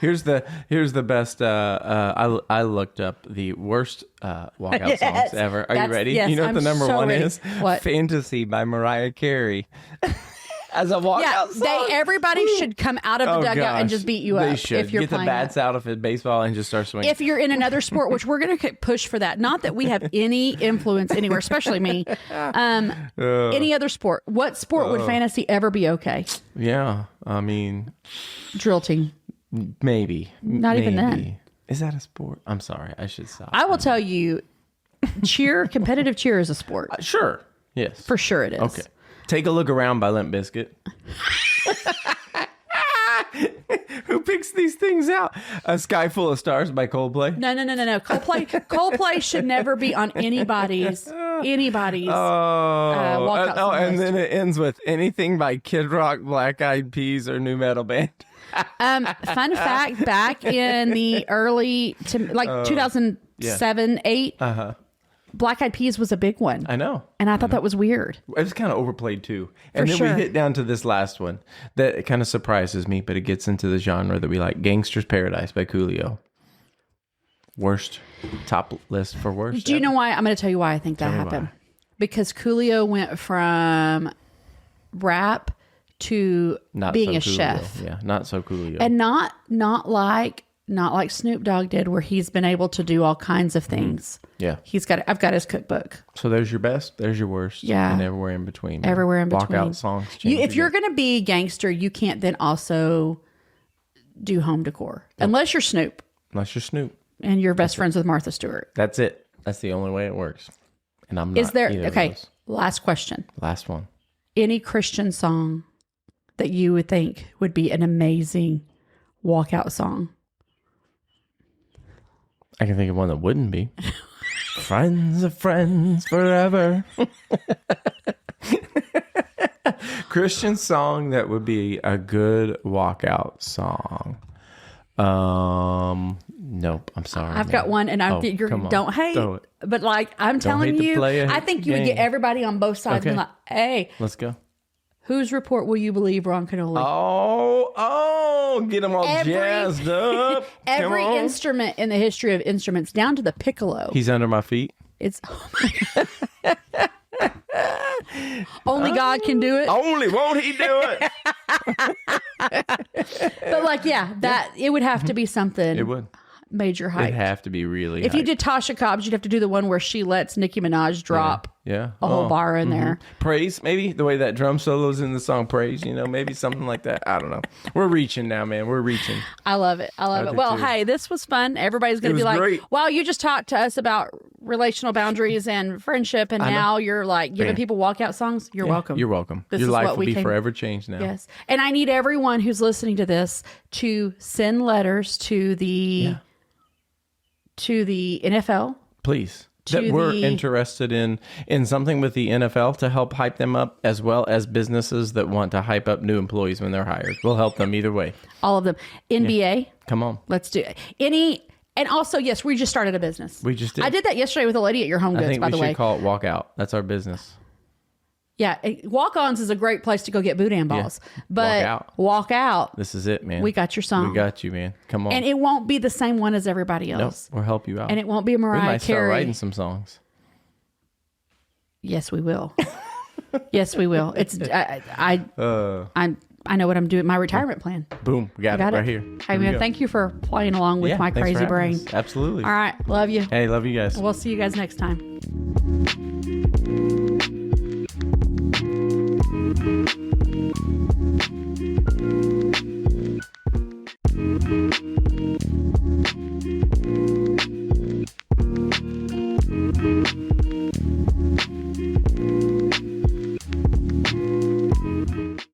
Speaker 2: Here's the best. I looked up the worst walkout songs ever. Are you ready?
Speaker 1: Yes,
Speaker 2: you know what
Speaker 1: I'm
Speaker 2: the number
Speaker 1: so
Speaker 2: one
Speaker 1: ready.
Speaker 2: is?
Speaker 1: What?
Speaker 2: Fantasy by Mariah Carey. As a walkout song.
Speaker 1: Everybody should come out of the dugout and just beat you
Speaker 2: They
Speaker 1: up
Speaker 2: should.
Speaker 1: if you're
Speaker 2: Get the
Speaker 1: playing
Speaker 2: bats
Speaker 1: that.
Speaker 2: out of it, baseball, and just start swinging.
Speaker 1: If you're in another sport, which we're going to push for that, not that we have any influence anywhere, especially me. Any other sport? What sport would fantasy ever be okay?
Speaker 2: Yeah, I mean,
Speaker 1: Drill team.
Speaker 2: maybe.
Speaker 1: Not even
Speaker 2: Maybe.
Speaker 1: then.
Speaker 2: Is that a sport? I'm sorry. I should stop.
Speaker 1: I will tell you, competitive cheer is a sport.
Speaker 2: Sure. Yes.
Speaker 1: For sure it is.
Speaker 2: Okay. Take a Look Around by Limp Bizkit. Who picks these things out? A Sky Full of Stars by Coldplay.
Speaker 1: No. Coldplay should never be on anybody's walkout song
Speaker 2: and
Speaker 1: list.
Speaker 2: then it ends with anything by Kid Rock, Black Eyed Peas, or New Metal Band.
Speaker 1: Fun fact, back in the early 2007, 8, Black Eyed Peas was a big one.
Speaker 2: I know.
Speaker 1: And I thought that was weird.
Speaker 2: It was kind of overplayed too. And
Speaker 1: For
Speaker 2: then
Speaker 1: sure.
Speaker 2: we hit down to this last one that kind of surprises me, but it gets into the genre that we like. Gangster's Paradise by Coolio. Worst. Top list for worst.
Speaker 1: Do you know why? I'm going to tell you why I think that
Speaker 2: me
Speaker 1: happened.
Speaker 2: why.
Speaker 1: Because Coolio went from rap to
Speaker 2: Not
Speaker 1: being
Speaker 2: so
Speaker 1: a
Speaker 2: Coolio.
Speaker 1: chef.
Speaker 2: Yeah, not so Coolio.
Speaker 1: And not like Snoop Dogg did, where he's been able to do all kinds of things.
Speaker 2: Yeah.
Speaker 1: I've got his cookbook.
Speaker 2: So there's your best, there's your worst.
Speaker 1: Yeah.
Speaker 2: And everywhere in between. man.
Speaker 1: Everywhere in between.
Speaker 2: Walkout songs.
Speaker 1: If you're going to be gangster, you can't then also do home decor. Unless you're Snoop
Speaker 2: Unless you're Snoop.
Speaker 1: and you're best friends with Martha Stewart.
Speaker 2: That's it. That's the only way it works. And I'm not
Speaker 1: Is there,
Speaker 2: either of
Speaker 1: okay,
Speaker 2: those.
Speaker 1: last question.
Speaker 2: Last one.
Speaker 1: Any Christian song that you would think would be an amazing walkout song?
Speaker 2: I can think of one that wouldn't be. Friends of friends forever. Christian song that would be a good walkout song. Nope. I'm sorry.
Speaker 1: I've got one, and
Speaker 2: come on.
Speaker 1: don't hate,
Speaker 2: Throw it.
Speaker 1: but like I'm telling
Speaker 2: hate to
Speaker 1: you,
Speaker 2: play a
Speaker 1: I think you would get
Speaker 2: game.
Speaker 1: everybody on both sides.
Speaker 2: Okay.
Speaker 1: And like, hey,
Speaker 2: Let's go.
Speaker 1: whose report will you believe, Ron Canoli?
Speaker 2: Get them all jazzed up.
Speaker 1: Every
Speaker 2: Come on.
Speaker 1: instrument in the history of instruments, down to the piccolo.
Speaker 2: He's under my feet.
Speaker 1: It's only God can do it.
Speaker 2: Only won't he do it?
Speaker 1: But like, that it would have to be something.
Speaker 2: It would.
Speaker 1: Major height.
Speaker 2: It'd have to be really
Speaker 1: If you did Tasha Cobbs, you'd have to do the one where she lets Nicki Minaj drop
Speaker 2: a
Speaker 1: whole bar in there.
Speaker 2: Praise, maybe the way that drum solo's in the song Praise, maybe something like that. I don't know. We're reaching now, man. We're reaching.
Speaker 1: I love it. I
Speaker 2: do
Speaker 1: well,
Speaker 2: too.
Speaker 1: hey, this was fun. Everybody's going to
Speaker 2: It
Speaker 1: be
Speaker 2: was
Speaker 1: like,
Speaker 2: great.
Speaker 1: wow, you just talked to us about relational boundaries and friendship, and now you're like giving
Speaker 2: Man.
Speaker 1: people walkout songs. You're welcome.
Speaker 2: You're welcome.
Speaker 1: This
Speaker 2: Your
Speaker 1: is
Speaker 2: life
Speaker 1: what
Speaker 2: will
Speaker 1: we
Speaker 2: be
Speaker 1: came-
Speaker 2: forever changed now.
Speaker 1: Yes. And I need everyone who's listening to this to send letters to the NFL.
Speaker 2: Please.
Speaker 1: To
Speaker 2: That we're
Speaker 1: the-
Speaker 2: interested in something with the NFL to help hype them up, as well as businesses that want to hype up new employees when they're hired. We'll help them either way.
Speaker 1: All of them. NBA.
Speaker 2: Come on.
Speaker 1: Let's do it. And also, yes, we just started a business.
Speaker 2: We just did.
Speaker 1: I did that yesterday with a lady at your Home
Speaker 2: I
Speaker 1: Goods,
Speaker 2: think
Speaker 1: by
Speaker 2: we
Speaker 1: the
Speaker 2: should
Speaker 1: way.
Speaker 2: call it Walkout. That's our business.
Speaker 1: Yeah, walk-ons is a great place to go get boudin balls. But walk out.
Speaker 2: This is it, man.
Speaker 1: We got your song.
Speaker 2: We got you, man. Come on.
Speaker 1: And it won't be the same one as everybody
Speaker 2: Nope,
Speaker 1: else.
Speaker 2: we'll help you out.
Speaker 1: And it won't be a
Speaker 2: we
Speaker 1: Mariah
Speaker 2: might start
Speaker 1: Carey.
Speaker 2: writing some songs.
Speaker 1: Yes, we will. Yes, we will. It's I know what I'm doing. My retirement plan.
Speaker 2: Boom. We got it right here.
Speaker 1: Hey,
Speaker 2: Here we
Speaker 1: man,
Speaker 2: go.
Speaker 1: thank you for playing along with my
Speaker 2: thanks for
Speaker 1: crazy
Speaker 2: having
Speaker 1: brain.
Speaker 2: us. Absolutely.
Speaker 1: All right, love you.
Speaker 2: Hey, love you guys.
Speaker 1: We'll see you guys next time.